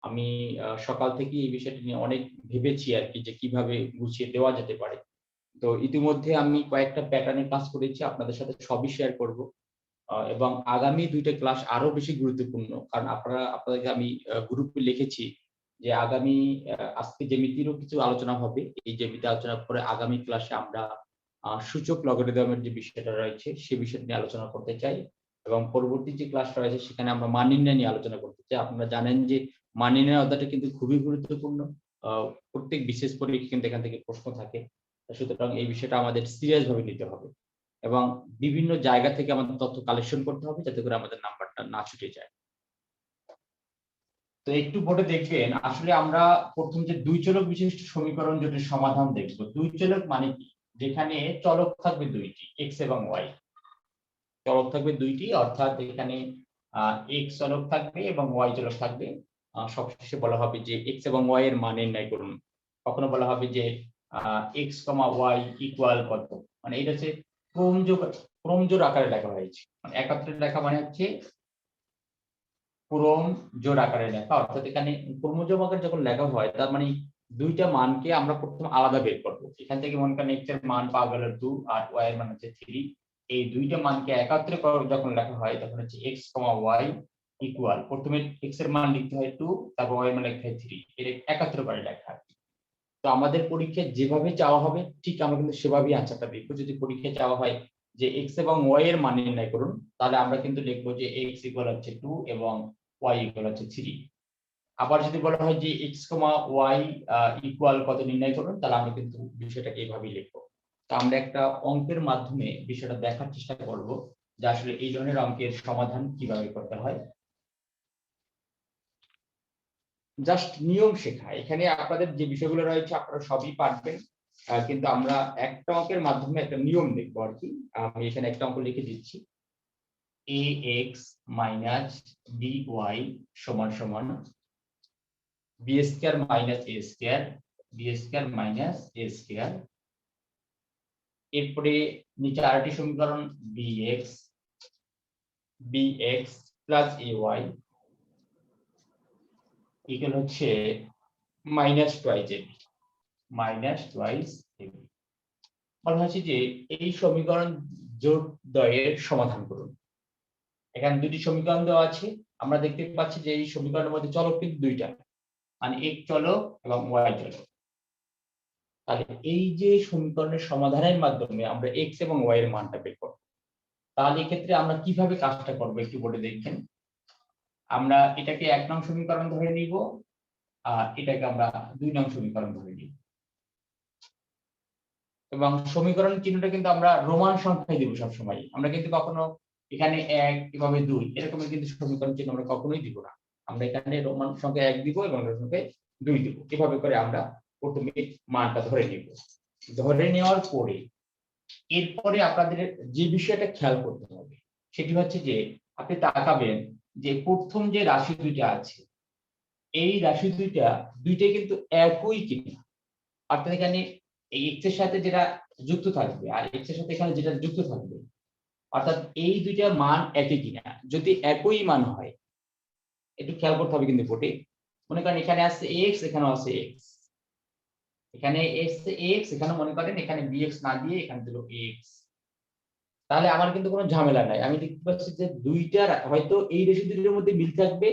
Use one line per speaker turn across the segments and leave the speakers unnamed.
আমি সকাল থেকে এই বিষয়টা নিয়ে অনেক ভেবেছি আর কি, যে কিভাবে গুছিয়ে দেওয়া যেতে পারে। তো ইতিমধ্যে আমি কয়েকটা প্যাটার্নে কাজ করেছি, আপনাদের সাথে সবই শেয়ার করব। এবং আগামী ২ টা ক্লাস আরো বেশি গুরুত্বপূর্ণ। কারণ আপনাদেরকে আমি গ্রুপে লিখেছি যে আগামী আজকে জ্যামিতিরও কিছু আলোচনা হবে। এই জ্যামিতি আলোচনার পরে আগামী ক্লাসে আমরা সূচক লগারিদমের যে বিষয়টা রয়েছে সে বিষয়টা নিয়ে আলোচনা করতে চাই। এবং পরবর্তী যে ক্লাসটা রয়েছে সেখানে আমরা মান নির্ণয় নিয়ে আলোচনা করতে চাই। আপনারা জানেন যে মান নির্ণয় অধ্যায়টা কিন্তু খুবই গুরুত্বপূর্ণ। আ প্রত্যেক বিশেষ পরীক্ষায় কিন্তু এখান থেকে প্রশ্ন থাকে। সুতরাং এই বিষয়টা আমাদের সিরিয়াস ভাবে নিতে হবে। এবং বিভিন্ন জায়গা থেকে আমাদের তথ্য কালেকশন করতে হবে যাতে করে আমাদের নাম্বারটা না ছুটে যায়। তো একটু বোর্ডে দেখবেন, আসলে আমরা প্রথম যে ২ চলক বিশিষ্ট সমীকরণ জটিল সমাধান দেখব। ২ চলক মানে কি? যেখানে চলক থাকবে ২ টি, x এবং y। চলক থাকবে ২ টি, অর্থাৎ এখানে x চলক থাকবে এবং y চলক থাকবে। সবশেষে বলা হবে যে x এবং y এর মান নির্ণয় করুন। কখনো বলা হবে যে x, y ইকুয়াল কত? মানে এটা হচ্ছে ক্রমজোড় আকারে লেখা হয়েছে। মানে একত্রে লেখা মানে হচ্ছে ক্রমজোড় আকারে লেখা। অর্থাৎ এখানে ক্রমজোড় আকারে যখন লেখা হয় তার মানে ২ টা মানকে আমরা প্রথম আলাদা বের করব। এখান থেকে মনে করেন x এর মান পাওয়া গেল 2 আর y এর মান হচ্ছে 3। এই ২ টা মানকে একত্রে যখন লেখা হয় তখন হচ্ছে x, y ইকুয়াল, প্রথমে x এর মান লিখতে হয় 2, তারপর y এর মান লিখতে হয় 3। এটা একত্রে করে লেখা। তো আমাদের পরীক্ষায় যেভাবে চাওয়া হবে ঠিক আমরা কিন্তু সেভাবেই আনসারটা লিখব। যদি পরীক্ষায় চাওয়া হয় যে x এবং y এর মান নির্ণয় করুন, তাহলে আমরা কিন্তু লিখব যে x ইকুয়াল হচ্ছে 2 এবং y ইকুয়াল হচ্ছে 3। আবার যদি বলা হয় যে x, y ইকুয়াল কত নির্ণয় করুন, তাহলে আমরা কিন্তু বিষয়টাকে এভাবেই লিখব। তো আমরা একটা অঙ্কের মাধ্যমে বিষয়টা দেখার চেষ্টা করব যে আসলে এই ধরনের অঙ্কের সমাধান কিভাবে করতে হয়। জাস্ট নিয়ম শেখা। এখানে আপনাদের যে বিষয়গুলো রয়েছে আপনারা সবই পারবেন। কিন্তু আমরা একটা অঙ্কের মাধ্যমে একটা নিয়ম দেখবো আরকি। আমি এখানে একটা অঙ্ক লিখে দিচ্ছি। ax by সমান সমান b square minus a square, b square minus a square. এরপরে নিচে আরেকটি সমীকরণ bx প্লাস ay ইকুয়াল হচ্ছে minus twice ab। Minus twice ab। বলা হচ্ছে যে এই সমীকরণ জোড়দ্বয়ের সমাধান করুন। এখানে দুটি সমীকরণ দেওয়া আছে। আমরা দেখতে পাচ্ছি যে এই সমীকরণের মধ্যে চলক কিন্তু দুইটা, মানে x চলক এবং y চলক। তাহলে এই যে সমীকরণের সমাধানের মাধ্যমে আমরা x এবং y এর মানটা বের করব। তাহলে এই ক্ষেত্রে আমরা কিভাবে কাজটা করব একটু বলে দেখেন। আমরা এটাকে ১ নং সমীকরণ ধরে নিব, আর এটাকে আমরা ২ নং সমীকরণ ধরে নিব। এবং সমীকরণ চিহ্নটা কিন্তু আমরা রোমান সংখ্যায় দিব সবসময়। আমরা কিন্তু কখনো এখানে ১ এভাবে ২ এরকমের কিন্তু সমীকরণ চিহ্ন আমরা কখনোই দিব না। আমরা এখানে রোমান সংখ্যা ১ দিব এবং রোমান সংখ্যায় ২ দিব। এভাবে করে আমরা প্রথমে মানটা ধরে নিব। ধরে নেওয়ার পরে এরপরে আপনাদের যে বিষয়টা খেয়াল করতে হবে সেটি হচ্ছে যে আপনি তাকাবেন যে প্রথম যে রাশি দুইটা আছে এই রাশি দুইটাই কিন্তু একই কিনা। অর্থাৎ এখানে এই x এর সাথে যেটা যুক্ত থাকবে আর x এর সাথে এখানে যেটা যুক্ত থাকবে, অর্থাৎ এই দুইটার মান একই কিনা। যদি একই মান হয়, একটু খেয়াল করতে হবে কিন্তু বোর্ডে। মনে করেন এখানে আছে x, এখানেও আছে x, এখানে x এখানে মনে করেন এখানে bx না দিয়ে এখানে দিল x, তাহলে আমার কিন্তু কোনো ঝামেলা নাই। আমি দেখতে পাচ্ছি যে দুইটার হয়তো এই রাশি দুইটার মধ্যে মিল থাকবে,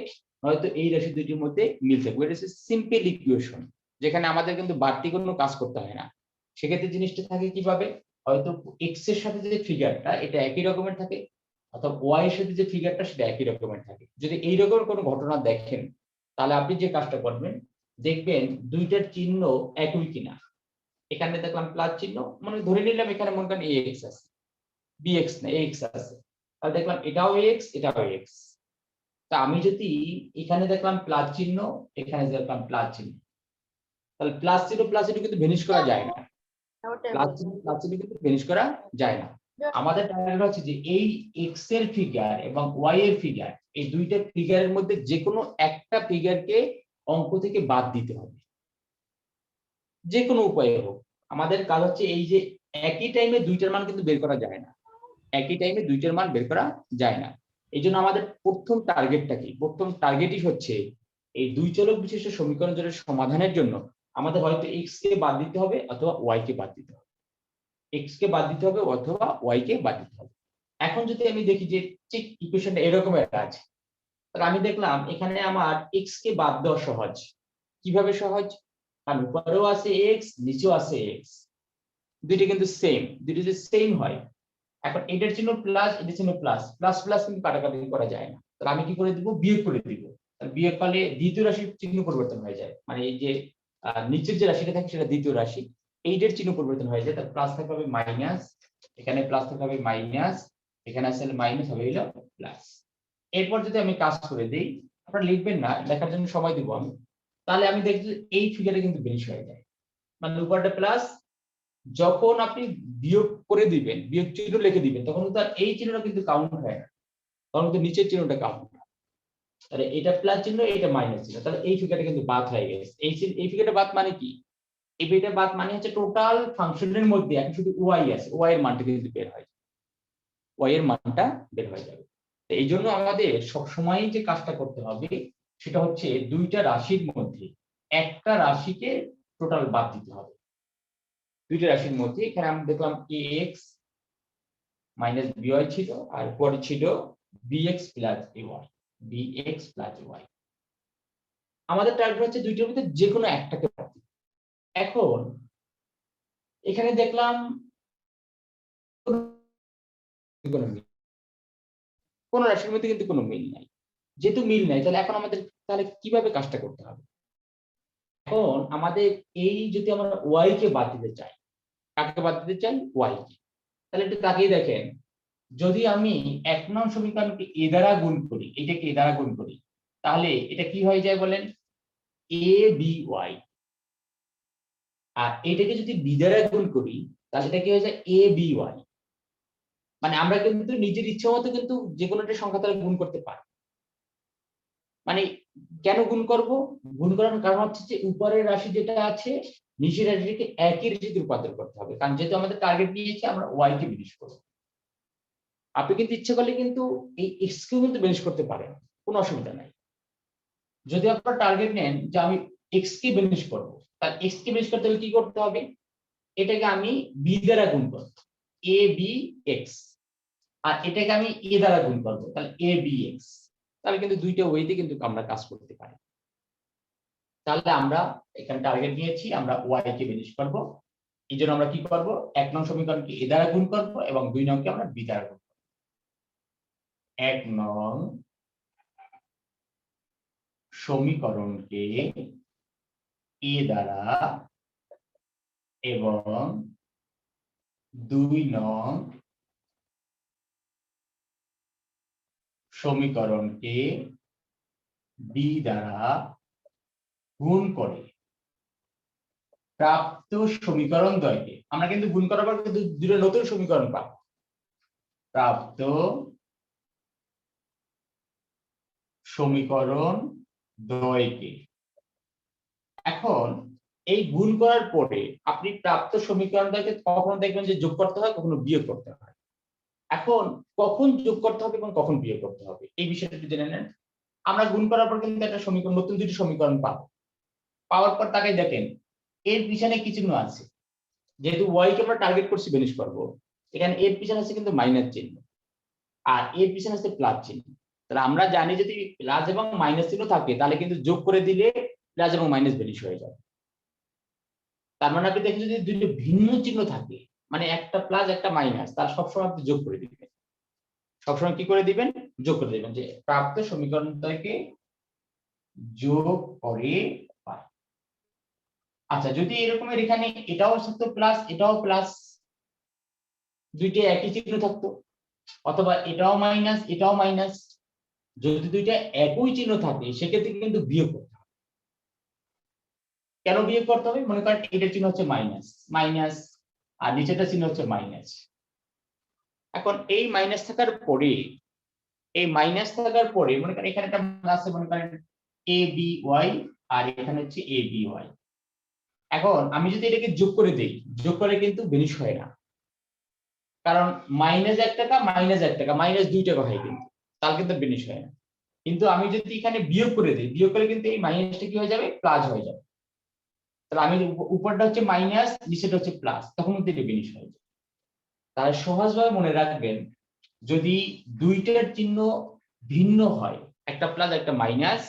হয়তো এই রাশি দুইটির মধ্যে মিল থাকবে। এটা হচ্ছে সিম্পল ইকুয়েশন, যেখানে আমাদের কিন্তু বাড়তি কোনো কাজ করতে হয় না। সেক্ষেত্রে জিনিসটা থাকে কিভাবে, হয়তো x এর সাথে যে ফিগারটা এটা একই রকমের থাকে, অথবা y এর সাথে যে ফিগারটা সেটা একই রকমের থাকে। যদি এই রকমের কোনো ঘটনা দেখেন, তাহলে আপনি যে কাজটা করবেন, দেখবেন দুইটার চিহ্ন একই কিনা। এখানে দেখলাম প্লাস চিহ্ন, মানে ধরে নিলাম এখানে মনে করেন ax আছে, bx না x আছে, তাহলে দেখলাম এটাও x এটাও x। তা আমি যদি এখানে দেখলাম প্লাস চিহ্ন, এখানে দেখলাম প্লাস চিহ্ন, তাহলে প্লাস চিহ্ন কিন্তু ভেনিশ করা যায় না। প্লাস চিহ্ন কিন্তু ভেনিশ করা যায় না। আমাদের টার্গেট হচ্ছে যে এই x এর ফিগার এবং y এর ফিগার, এই দুইটা ফিগারের মধ্যে যে কোনো একটা ফিগারকে অঙ্ক থেকে বাদ দিতে হবে, যে কোনো উপায়ে হোক। আমাদের কাজ হচ্ছে এই যে একই টাইমে দুইটার মান কিন্তু বের করা যায় না, একই টাইমে দুইটার মান বের করা যায় না। এইজন্য আমাদের প্রথম টার্গেটটা কি? প্রথম টার্গেটই হচ্ছে এই দুই চলক বিশিষ্ট সমীকরণ জোড়ের সমাধানের জন্য আমাদের হয়তো এক্স কে বাদ দিতে হবে অথবা ওয়াই কে বাদ দিতে হবে। এক্স কে বাদ দিতে হবে অথবা ওয়াই কে বাদ দিতে হবে। এখন যদি আমি দেখি যে ঠিক ইকুয়েশনটা এরকমের আছে, তাহলে আমি দেখলাম এখানে আমার এক্স কে বাদ দেওয়া সহজ। কিভাবে সহজ? কারণ উপরেও আছে এক্স, নিচেও আছে এক্স, দুইটা কিন্তু সেম, দুইটা যদি সেম হয়, এখন এটার চিহ্ন প্লাস, এটার চিহ্ন প্লাস, প্লাস প্লাস কিন্তু কাটাকাটি করা যায় না। তাহলে আমি কি করে দিব? বিয়োগ করে দিব। তাহলে বিয়োগ করলে দ্বিতীয় রাশির চিহ্ন পরিবর্তন হয়ে যায়, মানে এই যে নিচের যে রাশিটা থাকে সেটা দ্বিতীয় রাশি, এইটার চিহ্ন পরিবর্তন হয়ে যায়। তাহলে প্লাস থাকবে হবে মাইনাস, এখানে প্লাস থাকবে হবে মাইনাস, এখানে আসলে মাইনাস হবে হলো প্লাস। এরপর যদি আমি কাজ করে দিই, আপনারা লিখবেন না, লেখার জন্য সময় দিব আমি, তাহলে আমি দেখছি এই ফিগারে কিন্তু বেশ হয়ে যায়, মানে উপরটা প্লাস, যখন আপনি বিয়োগ করে দিবেন, বিয়োগ চিহ্ন লিখে দিবেন, তখন কিন্তু আর এই চিহ্নটা কিন্তু কাউন্ট হয় না, তখন কিন্তু নিচের চিহ্নটা কাউন্ট হয়। তাহলে এটা প্লাস চিহ্ন, এটা মাইনাস চিহ্ন, তাহলে এই ফিগারটা কিন্তু বাদ হয়ে গেছে। এই ফিগারটা বাদ মানে কি? এই ফিগারটা বাদ মানে হচ্ছে টোটাল ফাংশনের মধ্যে এখন শুধু ওয়াই আছে, ওয়াই এর মানটা কিন্তু বের হয়, ওয়াই এর মানটা বের হয়ে যাবে। এই জন্য আমাদের সবসময় যে কাজটা করতে হবে সেটা হচ্ছে দুইটা রাশির মধ্যে একটা রাশিকে টোটাল বাদ দিতে হবে। দুইটা রাশির মধ্যে এখানে আমরা দেখলাম ax মাইনাস by ছিল, আর পরে ছিল bx plus ay, bx plus y। আমাদের টার্গেট হচ্ছে দুইটার মধ্যে যে কোনো একটাকে বাদ দিতে। এখন এখানে দেখলাম কোন রাশির মধ্যে কিন্তু কোনো মিল নাই। যেহেতু মিল নাই, তাহলে এখন আমাদের তাহলে কিভাবে কাজটা করতে হবে? এখন আমাদের এই যদি আমরা y কে বাদ দিতে চাই, কাকে বাদ দিতে চাই? y কে। তাহলে একটু তাকিয়ে দেখেন, যদি আমি 1 নং সমীকরণকে a দ্বারা গুণ করি, এটাকে a দ্বারা গুণ করি, তাহলে এটা কি হয়ে যায় বলেন? aby। আর এটাকে যদি b দ্বারা গুণ করি, তাহলে এটা কি হয়ে যায়? aby। মানে আমরা কিন্তু নিজের ইচ্ছা মতো কিন্তু যে কোনো একটা সংখ্যা দ্বারা গুণ করতে পারি। মানে কেন গুণ করব? গুণ করার কারণ হচ্ছে যে উপরের রাশি যেটা আছে নিচের রাশিকে একই রাশিতে রূপান্তর করতে হবে, কারণ যেহেতু আমাদের টার্গেট নিয়েছি আমরা y কে বিয়োগ করব। আপনি কিন্তু ইচ্ছে করলে কিন্তু এই x কেও কিন্তু বিয়োগ করতে পারেন, কোনো অসুবিধা নাই। যদি আপনারা টার্গেট নেন যে আমি x কে বিয়োগ করব, তাহলে x কে বিয়োগ করতে হলে কি করতে হবে? এটাকে আমি b দ্বারা গুণ করব, a b x, আর এটাকে আমি a দ্বারা গুণ করব, তাহলে a b x। তাহলে কিন্তু দুইটা ওয়েতে কিন্তু আমরা কাজ করতে পারি। তাহলে আমরা এখানে টার্গেট নিয়েছি আমরা y কে বিয়োগ করব, এই জন্য আমরা কি করব? 1 নং সমীকরণকে a দ্বারা গুণ করব এবং 2 নংকে আমরা b দ্বারা গুণ করব। 1 নং সমীকরণকে a দ্বারা এবং 2 নং সমীকরণকে b দ্বারা গুণ করে প্রাপ্ত সমীকরণ দ্বয়কে আমরা কিন্তু গুণ করার পর কিন্তু দুটো নতুন সমীকরণ পাবো, প্রাপ্ত সমীকরণ দ্বয়কে। এখন এই গুণ করার পরে আপনি প্রাপ্ত সমীকরণ দ্বয়কে কখনো দেখবেন যে যোগ করতে হয়, কখনো বিয়োগ করতে হয়। এখন কখন যোগ করতে হবে এবং কখন বিয়োগ করতে হবে এই বিষয়টা একটু জেনে নেন। আমরা গুণ করার পর কিন্তু একটা সমীকরণ, নতুন দুটি সমীকরণ পাবো। পাওয়ার পর তাকে দেখেন এর পিছনে কি চিহ্ন আছে, যেহেতু y কে আমরা টার্গেট করছি বিয়োগ করব, এখানে এর পিছনে আছে কিন্তু মাইনাস চিহ্ন, আর এর পিছনে আছে প্লাস চিহ্ন। তাহলে আমরা জানি যদি প্লাস এবং মাইনাস চিহ্ন থাকে তাহলে কিন্তু যোগ করে দিলে প্লাস এবং মাইনাস বিয়োগ হয়ে যাবে। তার মানে আপনি দেখেন যদি দুটো ভিন্ন চিহ্ন থাকে, মানে একটা প্লাস একটা মাইনাস, তার সবসময় আপনি যোগ করে দিবেন। সবসময় কি করে দিবেন? যোগ করে দিবেন, যে প্রাপ্ত সমীকরণটাকে যোগ করে পাই। আচ্ছা, যদি এরকমের এখানে এটাও থাকতো প্লাস, এটাও প্লাস, দুইটা একই চিহ্ন থাকতো, অথবা এটাও মাইনাস, এটাও মাইনাস, যদি দুইটা একই চিহ্ন থাকে সেক্ষেত্রে কিন্তু বিয়োগ করতে হবে। কেন বিয়োগ করতে হবে? মনে করেন এটার চিহ্ন হচ্ছে মাইনাস, মাইনাস, আর নিচেরটা চিহ্ন হচ্ছে মাইনাস। এখন এই মাইনাস থাকার পরে, এই মাইনাস থাকার পরে মনে করেন এখানে একটা মান আছে, মনে করেন a b y, আর এখানে হচ্ছে a b y। এখন আমি যদি এটাকে যোগ করে দেই, যোগ করে কিন্তু বিয়োগ হয় না, কারণ মাইনাস 1 টাকা মাইনাস 1 টাকা মাইনাস 2 টাকা হয়, কিন্তু তাহলে কিন্তু বিয়োগ হয় না। কিন্তু আমি যদি এখানে বিয়োগ করে দিই, বিয়োগ করে কিন্তু এই মাইনাসটা কি হয়ে যাবে, প্লাস হয়ে যাবে। তাহলে আমি উপরটা হচ্ছে মাইনাস, নিচেটা হচ্ছে প্লাস, তখন কিন্তু এটা বিনিশ হয়ে যাবে। তাহলে সহজভাবে মনে রাখবেন, যদি দুইটার চিহ্ন ভিন্ন হয়, একটা প্লাস একটা মাইনাস,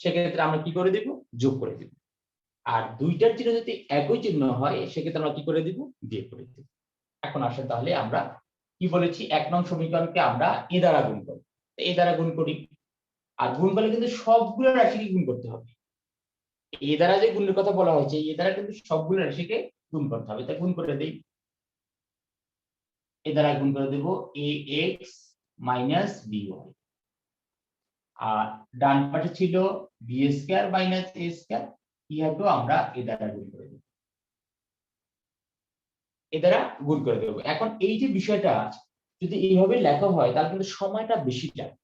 সেক্ষেত্রে আমরা কি করে দেব, যোগ করে দেব। আর দুইটার চিহ্ন যদি একই চিহ্ন হয়, সেক্ষেত্রে আমরা কি করে দিব, বিয়োগ করে দেব। এখন আসেন তাহলে আমরা কি বলেছি, 1 নং সমীকরণকে আমরা এ দ্বারা গুণ করব। এ দ্বারা গুণ করি, আর গুণ করলে কিন্তু সবগুলো রাশিকে গুণ করতে হবে। এ দ্বারা যে গুণের কথা বলা হয়েছে, এ দ্বারা কিন্তু সবগুলো রাশিকে গুণ করতে হবে। তাই গুণ করে দেই, এ দ্বারা গুণ করে দেব ax মাইনাস by, আর ডান পাশে ছিল বি স্কয়ার মাইনাস এ স্কয়ার, ইহাকেও আমরা এ দ্বারা গুণ করে দেব, এ দ্বারা গুণ করে দেব। এখন এই যে বিষয়টা যদি এইভাবে লেখা হয়, তাহলে কিন্তু সময়টা বেশি লাগে।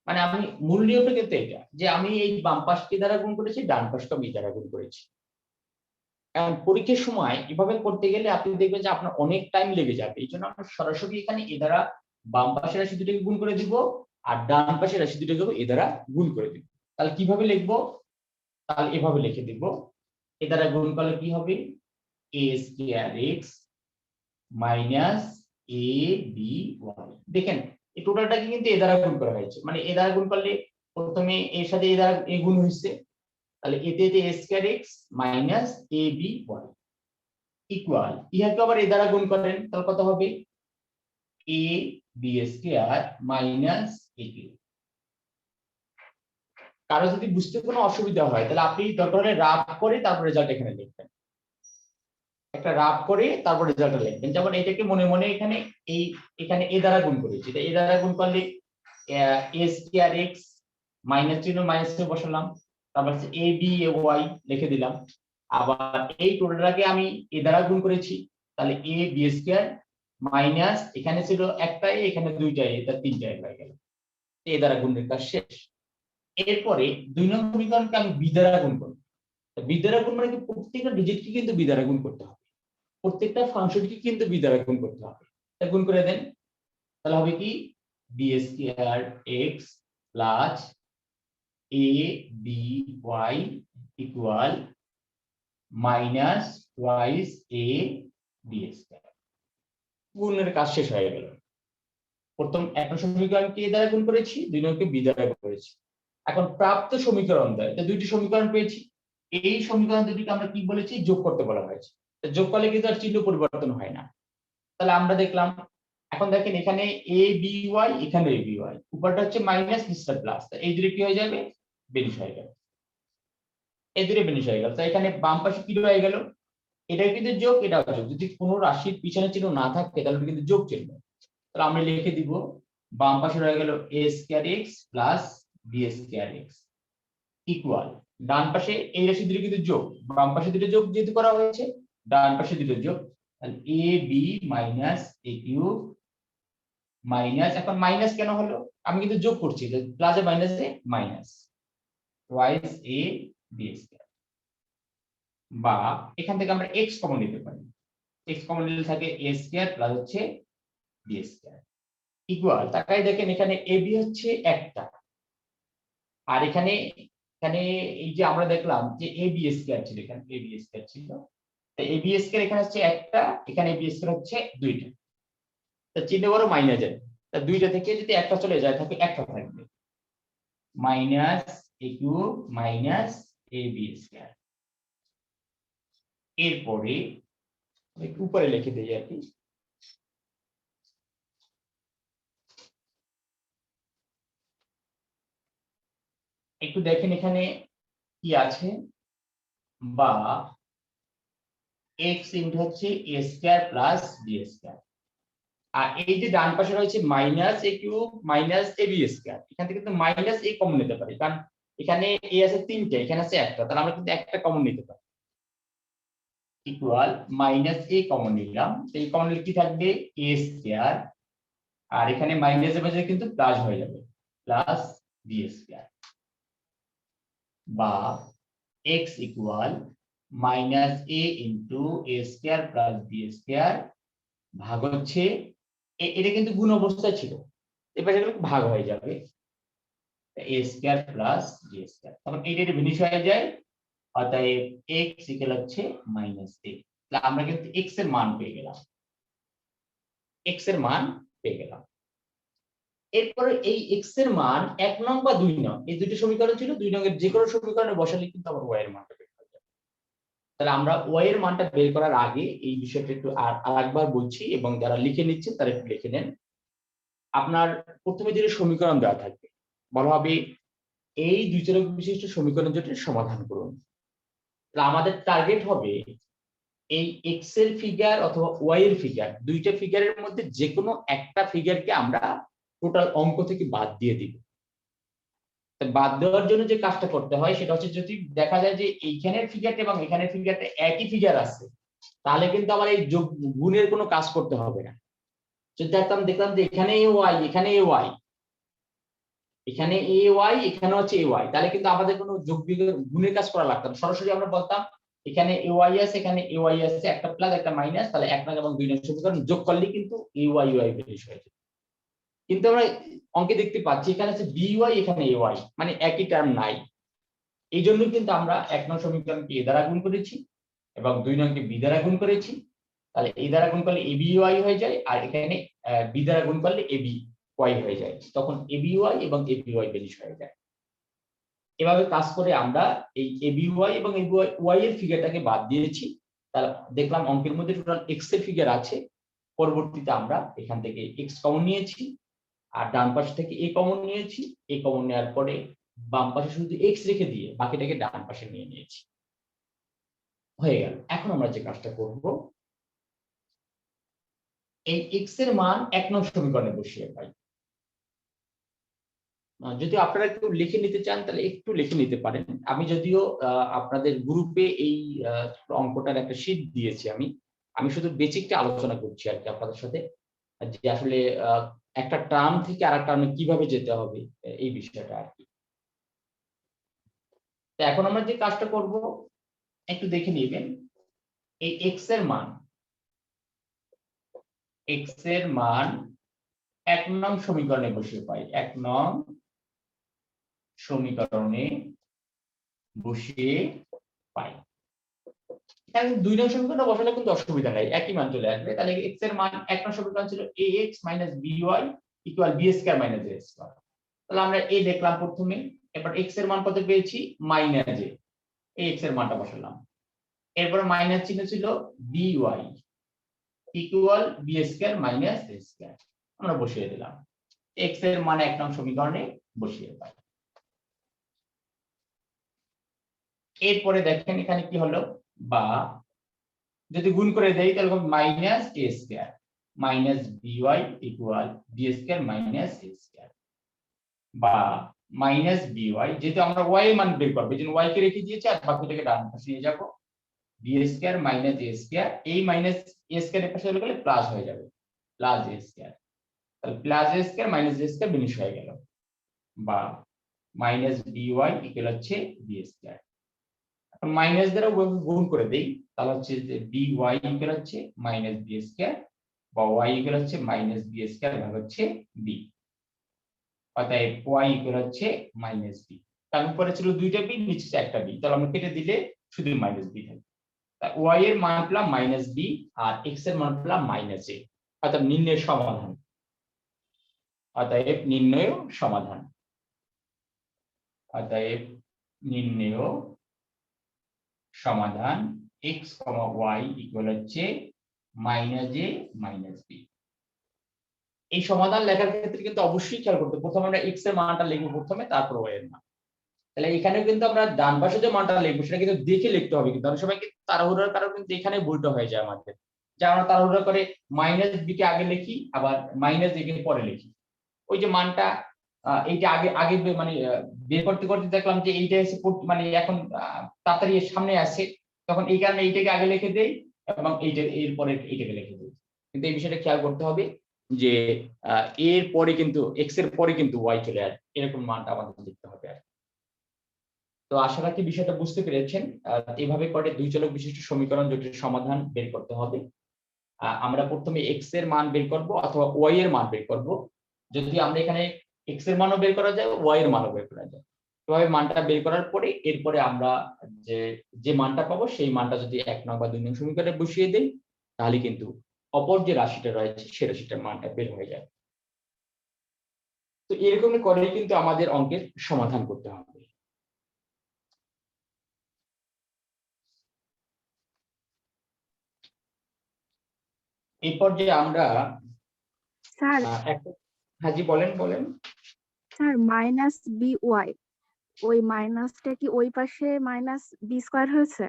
মানে আমি মূল নিয়মটা কিন্তু এটা, যে আমি এই বাম পাশকে দ্বারা গুণ করেছি, ডান পাশকে আমি দ্বারা গুণ করেছি। কারণ পরীক্ষার সময় এভাবে করতে গেলে আপনি দেখবেন যে আপনার অনেক টাইম লেগে যাবে। এই জন্য আমরা সরাসরি এখানে এ দ্বারা বাম পাশের রাশি দুটোকে গুণ করে দিব, আর ডান পাশের রাশি দুটোকে এ দ্বারা গুণ করে দিব। তাহলে কিভাবে লিখবো, তাহলে এভাবে লিখে দিব, এ দ্বারা গুণ করলে কি হবে, a square x minus a b y। দেখেন এই টোটালটাকে কিন্তু এ দ্বারা গুণ করা হয়েছে, মানে এ দ্বারা গুণ করলে প্রথমে এর সাথে এ দ্বারা এ গুণ হয়েছে, তাহলে এতে a square x minus a b y equal, ইহাকে আবার এ দ্বারা গুণ করেন, তাহলে কত হবে, a b square minus a b। কারো যদি বুঝতে কোনো অসুবিধা হয়, তাহলে আপনি দরকার হলে রাফ করে তারপর রেজাল্ট এখানে লিখবেন, একটা রাফ করে তারপর রেজাল্টটা লিখবেন। যেমন এটাকে মনে মনে এখানে এই এখানে এ দ্বারা গুণ করেছি, তাই এ দ্বারা গুণ করলে a স্কয়ার x মাইনাস চিহ্ন মাইনাসে বসালাম, তারপর a b a y লিখে দিলাম। আবার এই টোটালটাকে আমি এ দ্বারা গুণ করেছি, তাহলে a b স্কয়ার মাইনাস এখানে ছিল একটা a, এখানে দুইটা a, তার তিনটা a হয়ে গেল। এ দ্বারা গুণের কাজ শেষ। এরপরে 2 নং সমীকরণকে আমি বি দ্বারা গুণ করব। বি দ্বারা গুণ মানে কি, প্রত্যেকটা ডিজিটকে কিন্তু বি দ্বারা গুণ করতে হবে, প্রত্যেকটা ফাংশনকে কিন্তু বি দ্বারা গুণ করতে হবে। তাই গুণ করে দেন, তাহলে হবে কি, B square x plus a b y equal minus twice a b square. গুণের কাজ শেষ হয়ে গেল। প্রথম একটা সমীকরণকে এ দ্বারা গুণ করেছি, 2 নংকে বি দ্বারা গুণ করেছি। এখন প্রাপ্ত সমীকরণ দেয়, তো দুইটি সমীকরণ পেয়েছি, এই সমীকরণ দুটিকে আমরা কি বলেছি, যোগ করতে বলা হয়েছে। যোগ করলে কিন্তু আর চিহ্ন পরিবর্তন হয় না। তাহলে আমরা দেখলাম, এখন দেখেন এখানে a b y, এখানে a b y, উপরটা হচ্ছে মাইনাস, নিচটা প্লাস, এই দুটো কি হয়ে যাবে, বেনিশ হয়ে গেল, এই দুটো বেনিশ হয়ে গেল। তাই এখানে বাম পাশে কি হয়ে গেল, এটা কিন্তু যোগ, এটাও যোগ। যদি কোনো রাশির পিছনে চিহ্ন না থাকে, তাহলে কিন্তু যোগ চিহ্ন। তাহলে আমরা লিখে দিব, বাম পাশে রয়ে গেল a square x plus b square x equal, ডান পাশে এই রাশি দুটো কিন্তু যোগ, বাম পাশে দুটো যোগ যেহেতু করা হয়েছে, ডান পাশে দুটো যোগ, তাহলে a b minus a cube minus, এখন মাইনাস কেন হলো, আমি কিন্তু যোগ করছি, প্লাসে মাইনাসে minus, twice a b square. বা এখান থেকে আমরা x কমন নিতে পারি, x কমন নিলে থাকে a স্কয়ার প্লাস হচ্ছে b স্কয়ার ইকুয়াল, তাকাই দেখেন এখানে ab হচ্ছে একটা, আর এখানে এখানে এই যে আমরা দেখলাম যে ab স্কয়ার ছিল, এখানে ab স্কয়ার ছিল, তাই ab স্কয়ার এখানে হচ্ছে একটা, এখানে ab স্কয়ার হচ্ছে দুইটা, তা চিহ্ন বড় মাইনাসের, তা দুইটা থেকে যদি একটা চলে যায়, থাকে একটা থাকবে, minus a cube minus ab square. এরপরে একটু উপরে লিখে দেই আর কি, একটু দেখেন এখানে কি আছে, বা x ইনটু হচ্ছে a square plus b square, আর এই যে ডান পাশে রয়েছে minus a cube minus ab square, এখান থেকে কিন্তু মাইনাস a কমন নিতে পারি, কারণ এখানে a আছে তিনটে, এখানে আছে একটা, তাহলে আমরা কিন্তু একটা কমন নিতে পারি, ইকুয়াল মাইনাস a কমন নিলাম, এই কমন নিলে কি থাকবে, a স্কয়ার, আর এখানে মাইনাসের পাশে কিন্তু প্লাস হয়ে যাবে, প্লাস b স্কয়ার, বা x equal minus a into a square plus b square ভাগ হচ্ছে, এটা কিন্তু গুণ অবস্থায় ছিল, এবারে ভাগ হয়ে যাবে, a square plus B square. তখন এইটা ভিনিশ হয়ে যায়, অতএব x ইকুয়াল হচ্ছে -a। তাহলে আমরা কিন্তু x এর মান পেয়ে গেলাম, x এর মান পেয়ে গেলাম। এরপরে এই x এর মান 1 নং বা 2 নং, এই দুটো সমীকরণ ছিল, 2 নং এর যে কোনো সমীকরণে বসালে কিন্তু আবার y এর মানটা বের হয়ে যাবে। তাহলে আমরা y এর মানটা বের করার আগে এই বিষয়টা একটু আরেকবার বলছি, এবং যারা লিখে নিচ্ছেন তারা একটু লিখে নেন। আপনার প্রথমে যে সমীকরণ দেওয়া থাকবে, বলা হবে এই দুই চলক বিশিষ্ট সমীকরণ জোটের সমাধান করুন। তাহলে আমাদের টার্গেট হবে এই x এর ফিগার অথবা y এর ফিগার, দুইটা ফিগারের মধ্যে যে কোনো একটা ফিগারকে আমরা টোটাল অঙ্ক থেকে বাদ দিয়ে দিব। বাদ দেওয়ার জন্য যে কাজটা করতে হয় সেটা হচ্ছে, যদি দেখা যায় যে এইখানের ফিগারটা এবং এখানের ফিগারটা একই ফিগার আছে, তাহলে কিন্তু আমার এই যোগ গুণের কোনো কাজ করতে হবে না। যদি দেখলাম যে এখানে y, এখানে y, এখানে ay, এখানে হচ্ছে ay, তাহলে কিন্তু আমাদের কোনো যোগ বিয়োগের গুণের কাজ করা লাগতো না। সরাসরি আমরা বলতাম এখানে ay আছে, এখানে ay আছে, একটা প্লাস একটা মাইনাস, তাহলে 1 নং এবং 2 নং সমীকরণ যোগ করলে কিন্তু ay বেরিয়ে আসে। কিন্তু আমরা অঙ্কে দেখতে পাচ্ছি এখানে আছে by, এখানে ay, মানে একই টার্ম নাই। এই জন্য কিন্তু আমরা 1 নং সমীকরণকে a দ্বারা গুণ করেছি এবং 2 নংকে b দ্বারা গুণ করেছি। তাহলে a দ্বারা গুণ করলে aby হয়ে যায়, আর এখানে b দ্বারা গুণ করলে aby হয়ে যায়। তখন aby এবং aby বেরিয়ে হয়ে যায়। এভাবে কাজ করে আমরা এই aby এবং aby এর ফিগারটাকে বাদ দিয়েছি। তাহলে দেখলাম অঙ্কের মধ্যে টোটাল x এর ফিগার আছে। পরবর্তীতে আমরা এখান থেকে x কমন নিয়েছি, আর ডান পাশ থেকে a কমন নিয়েছি। a কমন নেওয়ার পরে বাম পাশে শুধু x রেখে দিয়ে বাকিটাকে ডান পাশে নিয়ে নিয়েছি, হয়ে গেল। এখন আমরা যে কাজটা করব, এই x এর মান 1 নং সমীকরণে বসিয়ে পাই। যদি আপনারা একটু লিখে নিতে চান তাহলে একটু লিখে নিতে পারেন। আমি যদিও আপনাদের গ্রুপে এই অঙ্কটার একটা শীট দিয়েছি, আমি শুধু বেসিকটা আলোচনা করছি আর কি আপনাদের সাথে, যে আসলে একটা টার্ম থেকে আরেকটা টার্মে কিভাবে যেতে হবে, এই বিষয়টা আর কি। তো এখন আমরা যে কাজটা করব একটু দেখে নেবেন। এই x এর মান 1 নং সমীকরণে বসিয়ে পাই, 1 নং সমীকরণে বসিয়ে পাই। এখানে 2 নং সমীকরণে বসালে কিন্তু অসুবিধা নাই, একই মান চলে আসবে। তাহলে x এর মান 1 নং সমীকরণ ছিল ax by = b square - a square. তাহলে আমরা a দেখলাম প্রথমে, এরপর x এর মান কত পেয়েছি -a, এই x এর মানটা বসালাম। এরপর মাইনাস চিহ্ন ছিল by = b square - a square, আমরা বসিয়ে দিলাম। x এর মান 1 নং সমীকরণে বসিয়ে পাই। এরপরে দেখেন এখানে কি হলো, বা যদি গুণ করে দেই তাহলে minus a square minus by = b square minus a square, বা মাইনাস by, যেহেতু আমরা y এর মান বের করব, এজন্য y কে রেখে দিয়েছি আর বাকিটাকে ডান পাশে নিয়ে যাব। b square minus a square, এই মাইনাস a স্কয়ার এর পাশে গেলে প্লাস হয়ে যাবে, প্লাস a স্কয়ার। তাহলে plus a square minus a square vanish হয়ে গেল, বা মাইনাস by ইকুয়াল হচ্ছে b স্কয়ার। এখন মাইনাস দ্বারা গুণ করে দেই, তাহলে হচ্ছে যে by ইকুয়াল হচ্ছে মাইনাস b স্কয়ার, বা y ইকুয়াল হচ্ছে মাইনাস b স্কয়ার ভাগ হচ্ছে b, অতএব y ইকুয়াল হচ্ছে মাইনাস b। তার উপরে ছিল দুইটা b, নিচে একটা b, তাহলে আমরা কেটে দিলে শুধু মাইনাস b থাকবে। তা y এর মান পেলাম মাইনাস b আর x এর মান পেলাম মাইনাস a, অর্থাৎ নির্ণয়ের সমাধান। অতএব নির্ণয় সমাধান, অতএব নির্ণয় সমাধান x, y ইকুয়াল হচ্ছে মাইনাস a মাইনাস b। এই সমাধান লেখার ক্ষেত্রে কিন্তু অবশ্যই খেয়াল করতে, প্রথমে আমরা x এর মানটা লিখব প্রথমে, তারপর y এর মান। তাহলে এখানে কিন্তু আমরা ডান পাশে যে মানটা লিখবো সেটা কিন্তু দেখে লিখতে হবে, কিন্তু অনেক সময় কিন্তু তাড়াহুড়োর কারণে কিন্তু এখানে ভুলটা হয়ে যায় আমাদের, যে আমরা তাড়াহুড়ো করে মাইনাস b কে আগে লিখি আবার মাইনাস a কে পরে লিখি। ওই যে মানটা এইটা আগে আগে মানে বের করতে করতে দেখলাম যে এইটা এসে মানে এখন তাড়াতাড়ি সামনে আসে, তখন এই কারণে এইটাকে আগে লিখে দেই এবং এইটা এরপরে এইটাকে লিখে দেই। কিন্তু এই বিষয়টা খেয়াল করতে হবে যে এর পরে কিন্তু x এর পরে কিন্তু y চলে আসে, এরকম মানটা আমাদের লিখতে হবে। তো আশা রাখি বিষয়টা বুঝতে পেরেছেন। এইভাবে করে দুই চলক বিশিষ্ট সমীকরণ জটিল সমাধান বের করতে হবে। আমরা প্রথমে x এর মান বের করব অথবা y এর মান বের করব। যদি আমরা এখানে এক্স এর মানও বের করা যায়, ওয়াই এর মানও বের করা যায়। এভাবে মানটা বের করার পরে এরপরে আমরা যে যে মানটা পাবো সেই মানটা যদি 1 নং বা 2 নং সমীকরণে বসিয়ে দেই, তাহলে কিন্তু অপর যে রাশিটা রয়েছে সেই রাশিটার মানটা বের হয়ে যাবে। তো এরকম করেই কিন্তু আমাদের অঙ্কের সমাধান করতে হবে। এরপর যে আমরা
স্যার
হ্যাঁ জি বলেন বলেন।
স্যার মাইনাস বি ওয়াই, ওই মাইনাসটা কি ওই পাশে মাইনাস বি স্কয়ার হয়েছে?